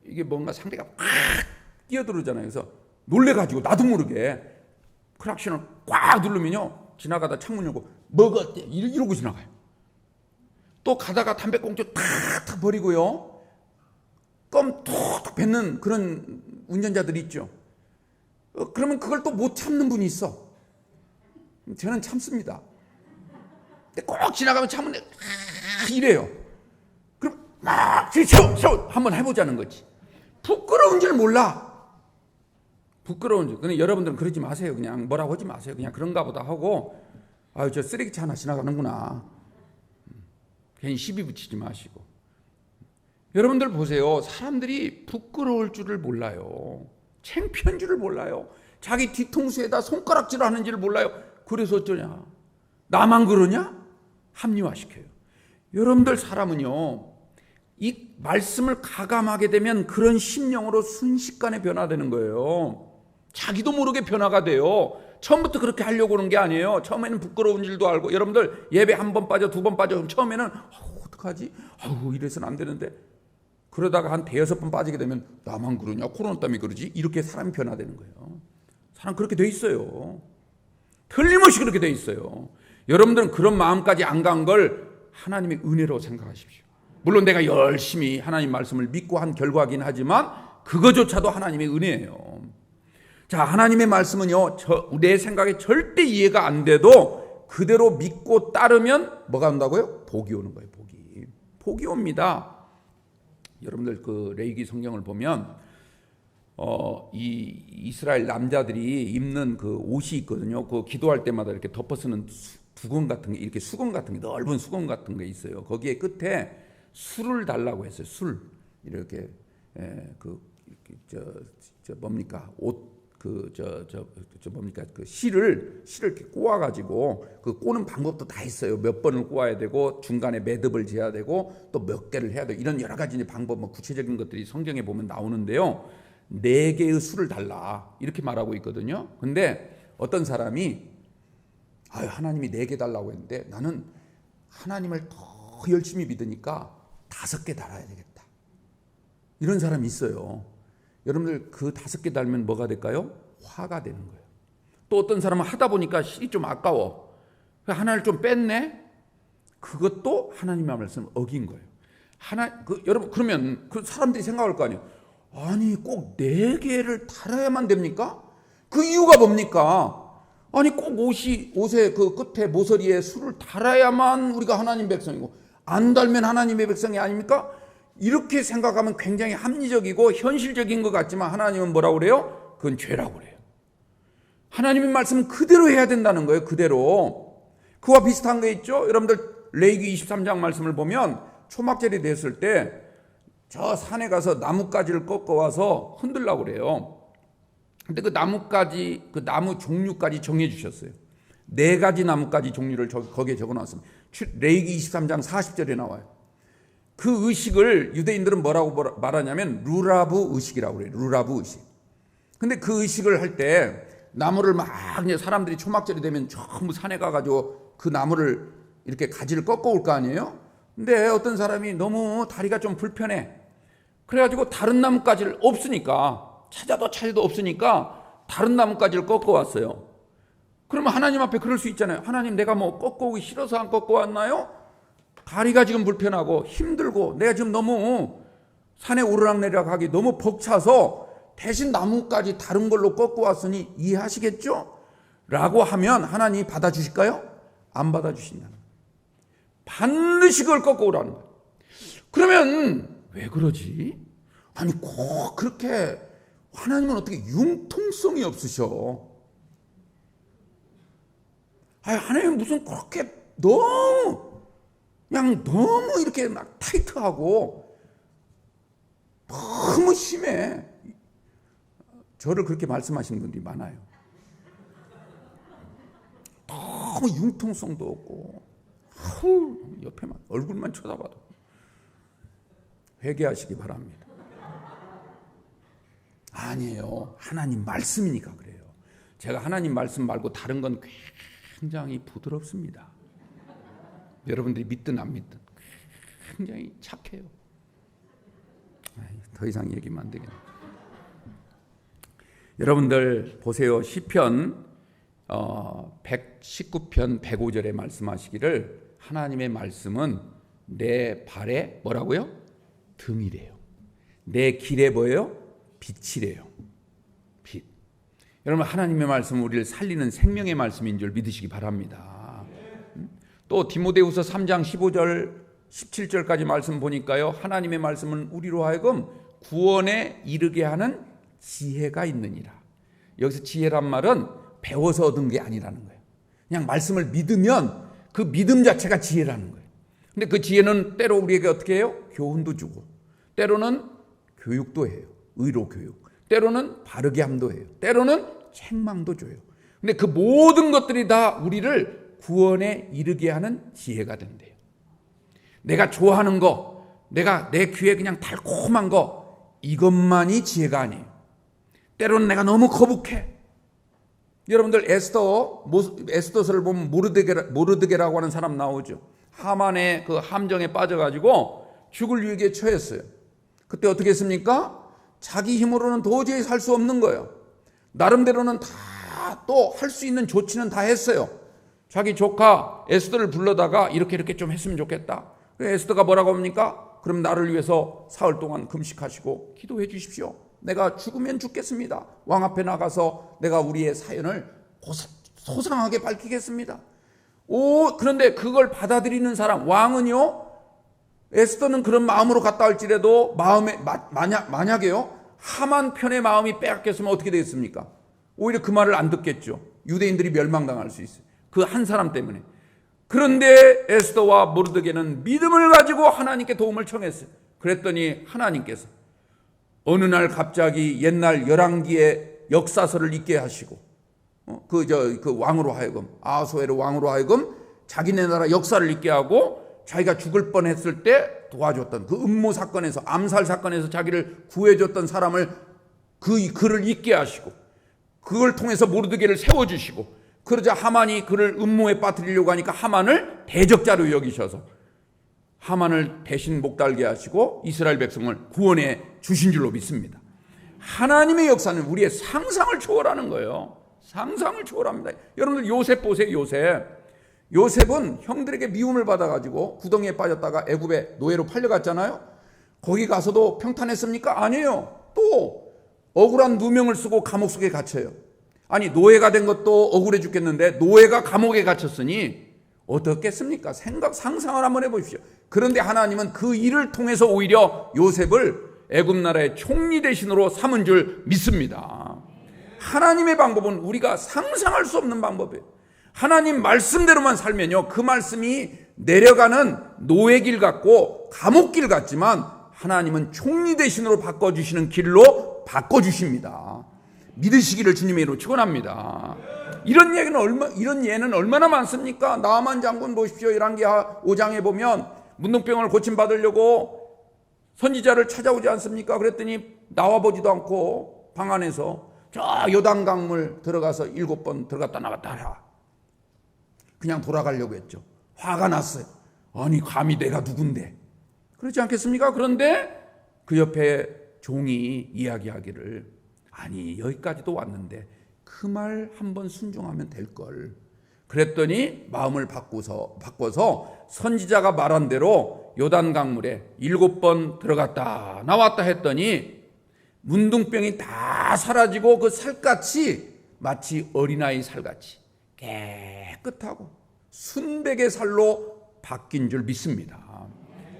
[SPEAKER 1] 이게 뭔가 상대가 팍 뛰어들어오잖아요. 그래서 놀래가지고 나도 모르게 클락션을 꽉 누르면요, 지나가다 창문 열고 먹었대 이러고 지나가요. 또 가다가 담배꽁초 탁탁 버리고요, 껌 톡톡 뱉는 그런 운전자들이 있죠. 그러면 그걸 또 못 참는 분이 있어. 저는 참습니다. 근데 꼭 지나가면 창문에 이래요. 그럼 막 세워 한번 해보자는 거지. 부끄러운 줄 몰라. 부끄러운 줄. 근데 여러분들은 그러지 마세요. 그냥 뭐라고 하지 마세요. 그냥 그런가 보다 하고, 저 쓰레기차 하나 지나가는구나. 괜히 시비 붙이지 마시고. 여러분들 보세요. 사람들이 부끄러울 줄을 몰라요. 창피한 줄을 몰라요. 자기 뒤통수에다 손가락질 하는지를 몰라요. 그래서 어쩌냐? 나만 그러냐? 합리화시켜요. 여러분들 사람은요, 이 말씀을 가감하게 되면 그런 심령으로 순식간에 변화되는 거예요. 자기도 모르게 변화가 돼요. 처음부터 그렇게 하려고 하는 게 아니에요. 처음에는 부끄러운 줄도 알고, 여러분들 예배 한 번 빠져 두 번 빠져 그럼 처음에는 어떡하지? 이래서는 안 되는데, 그러다가 한 대여섯 번 빠지게 되면 나만 그러냐? 코로나 때문에 그러지? 이렇게 사람이 변화되는 거예요. 사람 그렇게 돼 있어요. 틀림없이 그렇게 돼 있어요. 여러분들은 그런 마음까지 안 간 걸 하나님의 은혜로 생각하십시오. 물론 내가 열심히 하나님 말씀을 믿고 한 결과긴 하지만 그거조차도 하나님의 은혜예요. 자, 하나님의 말씀은요, 내 생각에 절대 이해가 안 돼도 그대로 믿고 따르면 뭐가 온다고요? 복이 오는 거예요. 복이 옵니다. 여러분들 그 레위기 성경을 보면 이 이스라엘 남자들이 입는 그 옷이 있거든요. 그 기도할 때마다 이렇게 덮어 쓰는 두건 같은 게, 이렇게 수건 같은 게, 넓은 수건 같은 게 있어요. 거기에 끝에 술을 달라고 했어요. 술. 이렇게 뭡니까? 옷 뭡니까? 그 실을 이렇게 꼬아 가지고, 그 꼬는 방법도 다 있어요. 몇 번을 꼬아야 되고, 중간에 매듭을 지어야 되고, 또 몇 개를 해야 되고, 이런 여러 가지 방법, 구체적인 것들이 성경에 보면 나오는데요. 4개의 술을 달라, 이렇게 말하고 있거든요. 근데 어떤 사람이 하나님이 4개 달라고 했는데 나는 하나님을 더 열심히 믿으니까 5개 달아야 되겠다, 이런 사람이 있어요. 여러분들, 그 5개 달면 뭐가 될까요? 화가 되는 거예요. 또 어떤 사람은 하다 보니까 실이 좀 아까워, 하나를 좀 뺐네. 그것도 하나님의 말씀을 어긴 거예요. 여러분, 그러면 그 사람들이 생각할 거 아니에요. 아니, 꼭 4개를 달아야만 됩니까? 그 이유가 뭡니까? 아니, 꼭 옷의 그 끝에 모서리에 술을 달아야만 우리가 하나님 백성이고, 안 달면 하나님의 백성이 아닙니까? 이렇게 생각하면 굉장히 합리적이고 현실적인 것 같지만, 하나님은 뭐라고 그래요? 그건 죄라고 그래요. 하나님의 말씀은 그대로 해야 된다는 거예요. 그대로. 그와 비슷한 게 있죠. 여러분들, 레위기 23장 말씀을 보면 초막절이 됐을 때 저 산에 가서 나뭇가지를 꺾어와서 흔들라고 그래요. 근데 그 나무 종류까지 정해 주셨어요. 4가지 나뭇가지 종류를 거기에 적어놨습니다. 레위기 23장 40절에 나와요. 그 의식을 유대인들은 뭐라고 말하냐면 루라브 의식이라고 그래요. 루라브 의식. 근데 그 의식을 할 때 나무를 막, 사람들이 초막절이 되면 전부 산에 가가지고 그 나무를 이렇게 가지를 꺾어올 거 아니에요? 근데 어떤 사람이 너무 다리가 좀 불편해. 그래가지고 다른 나뭇가지를 찾아도 없으니까 다른 나뭇가지를 꺾어왔어요. 그러면 하나님 앞에 그럴 수 있잖아요. 하나님, 내가 뭐 꺾어오기 싫어서 안 꺾어왔나요? 다리가 지금 불편하고 힘들고 내가 지금 너무 산에 오르락내리락 하기 너무 벅차서 대신 나뭇가지 다른 걸로 꺾어왔으니 이해하시겠죠? 라고 하면 하나님이 받아주실까요? 안 받아주신다는 거예요. 반드시 그걸 꺾어오라는 거예요. 그러면 왜 그러지? 아니, 꼭 그렇게 하나님은 어떻게 융통성이 없으셔? 하나님은 무슨 그렇게 너무 이렇게 막 타이트하고 너무 심해. 저를 그렇게 말씀하시는 분들이 많아요. 너무 융통성도 없고, 옆에만 얼굴만 쳐다봐도. 회개하시기 바랍니다. 아니에요. 하나님 말씀이니까 그래요. 제가 하나님 말씀 말고 다른 건 굉장히 부드럽습니다. 여러분들이 믿든 안 믿든 굉장히 착해요. 더 이상 얘기면 안 되겠네. 여러분들 보세요. 시편 119편 105절에 말씀하시기를, 하나님의 말씀은 내 발에 뭐라고요? 등이래요. 내 길에 뭐예요? 빛이래요. 빛. 여러분, 하나님의 말씀은 우리를 살리는 생명의 말씀인 줄 믿으시기 바랍니다. 또 디모데후서 3장 15절 17절까지 말씀 보니까요, 하나님의 말씀은 우리로 하여금 구원에 이르게 하는 지혜가 있느니라. 여기서 지혜란 말은 배워서 얻은 게 아니라는 거예요. 그냥 말씀을 믿으면 그 믿음 자체가 지혜라는 거예요. 근데 그 지혜는 때로 우리에게 어떻게 해요? 교훈도 주고, 때로는 교육도 해요. 의로 교육. 때로는 바르게 함도 해요. 때로는 책망도 줘요. 근데 그 모든 것들이 다 우리를 구원에 이르게 하는 지혜가 된대요. 내가 좋아하는 거, 내가 내 귀에 그냥 달콤한 거, 이것만이 지혜가 아니에요. 때로는 내가 너무 거북해. 여러분들, 에스더서를 보면 모르드게라고 하는 사람 나오죠. 하만의 그 함정에 빠져가지고 죽을 위기에 처했어요. 그때 어떻게 했습니까? 자기 힘으로는 도저히 살 수 없는 거예요. 나름대로는 다 또 할 수 있는 조치는 다 했어요. 자기 조카 에스더를 불러다가 이렇게 좀 했으면 좋겠다. 에스더가 뭐라고 합니까? 그럼 나를 위해서 사흘 동안 금식하시고 기도해 주십시오. 내가 죽으면 죽겠습니다. 왕 앞에 나가서 내가 우리의 사연을 소상하게 밝히겠습니다. 그런데 그걸 받아들이는 사람, 왕은요, 에스더는 그런 마음으로 갔다 할지라도 만약에요, 하만 편의 마음이 빼앗겼으면 어떻게 되겠습니까? 오히려 그 말을 안 듣겠죠. 유대인들이 멸망당할 수 있어요. 그 한 사람 때문에. 그런데 에스더와 모르드게는 믿음을 가지고 하나님께 도움을 청했어요. 그랬더니 하나님께서 어느 날 갑자기 옛날 열왕기의 역사서를 읽게 하시고 그 왕으로 하여금, 아하수에로 왕으로 하여금 자기네 나라 역사를 읽게 하고 자기가 죽을 뻔했을 때 도와줬던 그 음모 사건에서, 암살 사건에서 자기를 구해줬던 사람을 그 글을 읽게 하시고 그걸 통해서 모르드게를 세워주시고, 그러자 하만이 그를 음모에 빠뜨리려고 하니까 하만을 대적자로 여기셔서 하만을 대신 목달게 하시고 이스라엘 백성을 구원해 주신 줄로 믿습니다. 하나님의 역사는 우리의 상상을 초월하는 거예요. 상상을 초월합니다. 여러분들 요셉 보세요. 요셉은 형들에게 미움을 받아가지고 구덩이에 빠졌다가 애굽에 노예로 팔려갔잖아요. 거기 가서도 평탄했습니까? 아니에요. 또 억울한 누명을 쓰고 감옥 속에 갇혀요. 아니, 노예가 된 것도 억울해 죽겠는데 노예가 감옥에 갇혔으니 어떻겠습니까? 상상을 한번 해보십시오. 그런데 하나님은 그 일을 통해서 오히려 요셉을 애굽 나라의 총리 대신으로 삼은 줄 믿습니다. 하나님의 방법은 우리가 상상할 수 없는 방법이에요. 하나님 말씀대로만 살면요, 그 말씀이 내려가는 노예길 같고 감옥길 같지만 하나님은 총리 대신으로 바꿔주시는 길로 바꿔주십니다. 믿으시기를 주님의 이름으로 축원합니다. 이런 예는 얼마나 많습니까? 나아만 장군 보십시오. 열왕기하 5장에 보면 문둥병을 고침받으려고 선지자를 찾아오지 않습니까? 그랬더니 나와보지도 않고 방 안에서 저 요단강물 들어가서 7번 들어갔다 나갔다 하라. 그냥 돌아가려고 했죠. 화가 났어요. 아니, 감히 내가 누군데? 그렇지 않겠습니까? 그런데 그 옆에 종이 이야기하기를, 아니, 여기까지도 왔는데 그 말 한번 순종하면 될걸. 그랬더니 마음을 바꿔서 선지자가 말한 대로 요단강물에 7번 들어갔다 나왔다 했더니 문둥병이 다 사라지고 그 살갗이 마치 어린아이 살같이 깨끗하고 순백의 살로 바뀐 줄 믿습니다.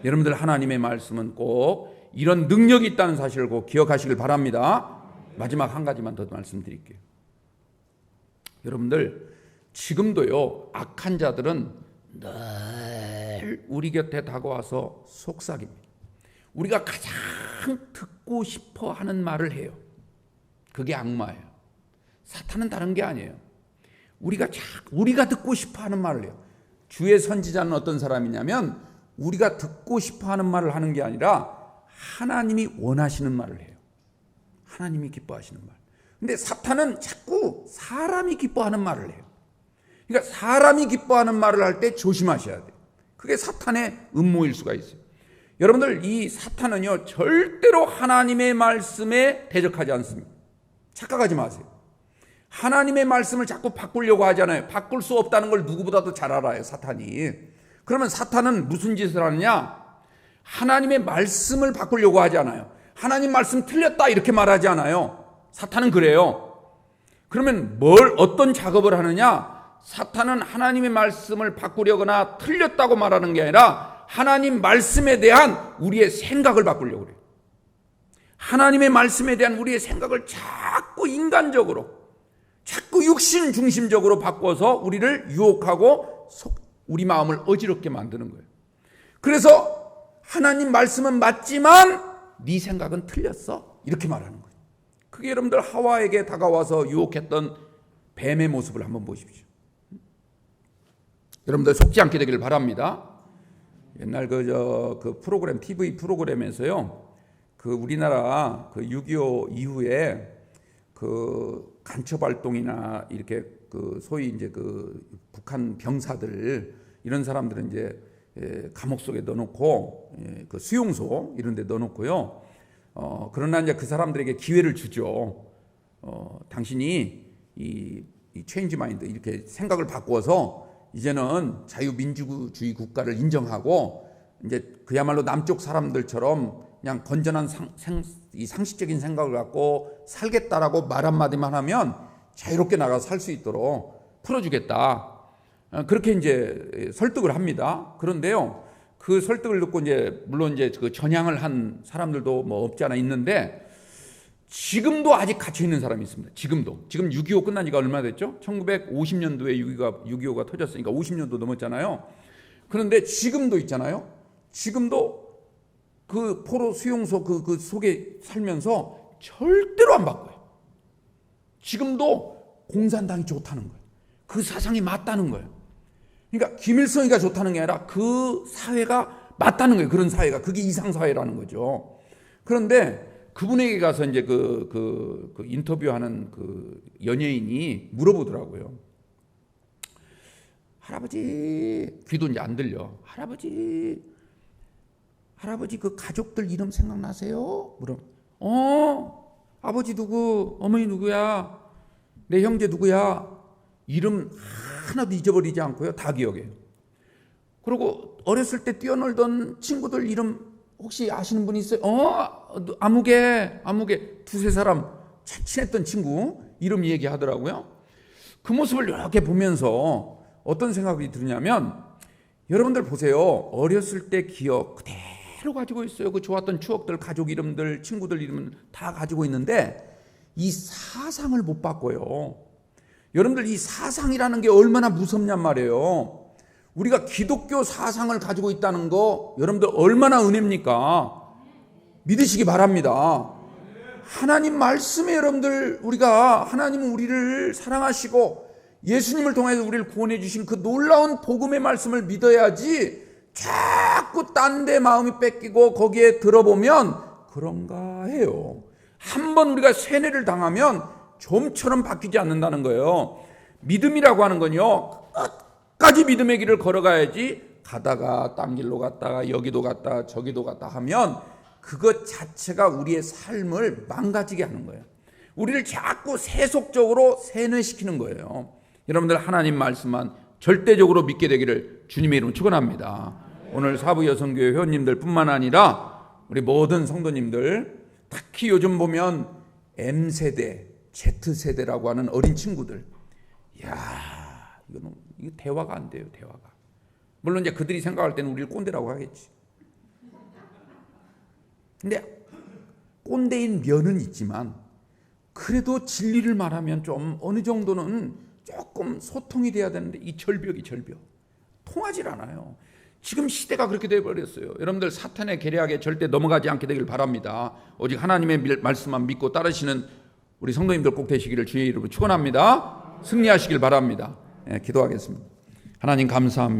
[SPEAKER 1] 여러분들, 하나님의 말씀은 꼭 이런 능력이 있다는 사실을 꼭 기억하시길 바랍니다. 마지막 한 가지만 더 말씀드릴게요. 여러분들, 지금도요, 악한 자들은 늘 우리 곁에 다가와서 속삭입니다. 우리가 가장 듣고 싶어 하는 말을 해요. 그게 악마예요. 사탄은 다른 게 아니에요. 우리가 듣고 싶어 하는 말을 해요. 주의 선지자는 어떤 사람이냐면 우리가 듣고 싶어 하는 말을 하는 게 아니라 하나님이 원하시는 말을 해요. 하나님이 기뻐하시는 말. 근데 사탄은 자꾸 사람이 기뻐하는 말을 해요. 그러니까 사람이 기뻐하는 말을 할 때 조심하셔야 돼요. 그게 사탄의 음모일 수가 있어요. 여러분들, 이 사탄은요, 절대로 하나님의 말씀에 대적하지 않습니다. 착각하지 마세요. 하나님의 말씀을 자꾸 바꾸려고 하잖아요. 바꿀 수 없다는 걸 누구보다도 잘 알아요, 사탄이. 그러면 사탄은 무슨 짓을 하느냐? 하나님의 말씀을 바꾸려고 하지 않아요. 하나님 말씀 틀렸다 이렇게 말하지 않아요. 사탄은 그래요. 그러면 어떤 작업을 하느냐? 사탄은 하나님의 말씀을 바꾸려거나 틀렸다고 말하는 게 아니라 하나님 말씀에 대한 우리의 생각을 바꾸려고 그래요. 하나님의 말씀에 대한 우리의 생각을 자꾸 인간적으로, 자꾸 육신 중심적으로 바꿔서 우리를 유혹하고 우리 마음을 어지럽게 만드는 거예요. 그래서 하나님 말씀은 맞지만 네 생각은 틀렸어, 이렇게 말하는 거예요. 그게 여러분들 하와에게 다가와서 유혹했던 뱀의 모습을 한번 보십시오. 여러분들 속지 않게 되기를 바랍니다. 옛날 그 프로그램, TV 프로그램에서요, 그 우리나라 그 6.25 이후에 그 간첩 활동이나 이렇게 그 소위 이제 그 북한 병사들, 이런 사람들은 이제 감옥 속에 넣어놓고 그 수용소 이런 데 넣어놓고요. 그러나 이제 그 사람들에게 기회를 주죠. 당신이 이 체인지 마인드, 이렇게 생각을 바꾸어서 이제는 자유민주주의 국가를 인정하고 이제 그야말로 남쪽 사람들처럼 그냥 건전한 이 상식적인 생각을 갖고 살겠다라고 말 한마디만 하면 자유롭게 나가서 살 수 있도록 풀어주겠다. 그렇게 이제 설득을 합니다. 그런데요, 그 설득을 듣고 이제 물론 이제 그 전향을 한 사람들도 뭐 없지 않아 있는데, 지금도 아직 갇혀 있는 사람이 있습니다. 지금 6.25 끝난 지가 얼마 됐죠? 1950년도에 6.25가 터졌으니까 50년도 넘었잖아요. 그런데 지금도 있잖아요. 지금도 그 포로 수용소 그 속에 살면서 절대로 안 바꿔요. 지금도 공산당이 좋다는 거예요. 그 사상이 맞다는 거예요. 그러니까 김일성이가 좋다는 게 아니라 그 사회가 맞다는 거예요. 그런 사회가. 그게 이상사회라는 거죠. 그런데 그분에게 가서 이제 그 인터뷰하는 그 연예인이 물어보더라고요. 할아버지, 귀도 이제 안 들려. 할아버지 그 가족들 이름 생각나세요? 아버지 누구, 어머니 누구야, 내 형제 누구야, 이름 하나도 잊어버리지 않고요. 다 기억해요. 그리고 어렸을 때 뛰어놀던 친구들 이름 혹시 아시는 분 있어요? 아무개 두세 사람 친했던 친구 이름 얘기하더라고요. 그 모습을 이렇게 보면서 어떤 생각이 드냐면, 여러분들 보세요. 어렸을 때 기억 그대로 가지고 있어요. 그 좋았던 추억들, 가족 이름들, 친구들 이름은 다 가지고 있는데 이 사상을 못 바꿔요. 여러분들 이 사상이라는 게 얼마나 무섭냔 말이에요. 우리가 기독교 사상을 가지고 있다는 거 여러분들 얼마나 은혜입니까? 믿으시기 바랍니다. 하나님 말씀에 여러분들, 우리가 하나님은 우리를 사랑하시고 예수님을 통해서 우리를 구원해 주신 그 놀라운 복음의 말씀을 믿어야지, 자꾸 딴 데 마음이 뺏기고 거기에 들어보면 그런가 해요. 한번 우리가 세뇌를 당하면 좀처럼 바뀌지 않는다는 거예요. 믿음이라고 하는 건요, 끝까지 믿음의 길을 걸어가야지, 가다가 딴 길로 갔다가 여기도 갔다 저기도 갔다 하면 그것 자체가 우리의 삶을 망가지게 하는 거예요. 우리를 자꾸 세속적으로 세뇌시키는 거예요. 여러분들 하나님 말씀만 절대적으로 믿게 되기를 주님의 이름으로 축원합니다. 오늘 사부여성교회 회원님들 뿐만 아니라 우리 모든 성도님들, 특히 요즘 보면 M세대, Z세대라고 하는 어린 친구들, 이거 대화가 안 돼요. 대화가. 물론 이제 그들이 생각할 때는 우리를 꼰대라고 하겠지. 근데 꼰대인 면은 있지만 그래도 진리를 말하면 좀 어느 정도는 조금 소통이 돼야 되는데 이 절벽 통하질 않아요. 지금 시대가 그렇게 되어버렸어요. 여러분들 사탄의 계략에 절대 넘어가지 않게 되길 바랍니다. 오직 하나님의 말씀만 믿고 따르시는 우리 성도님들 꼭 되시기를 주의 이름으로 축원합니다. 승리하시길 바랍니다. 기도하겠습니다. 하나님 감사합니다.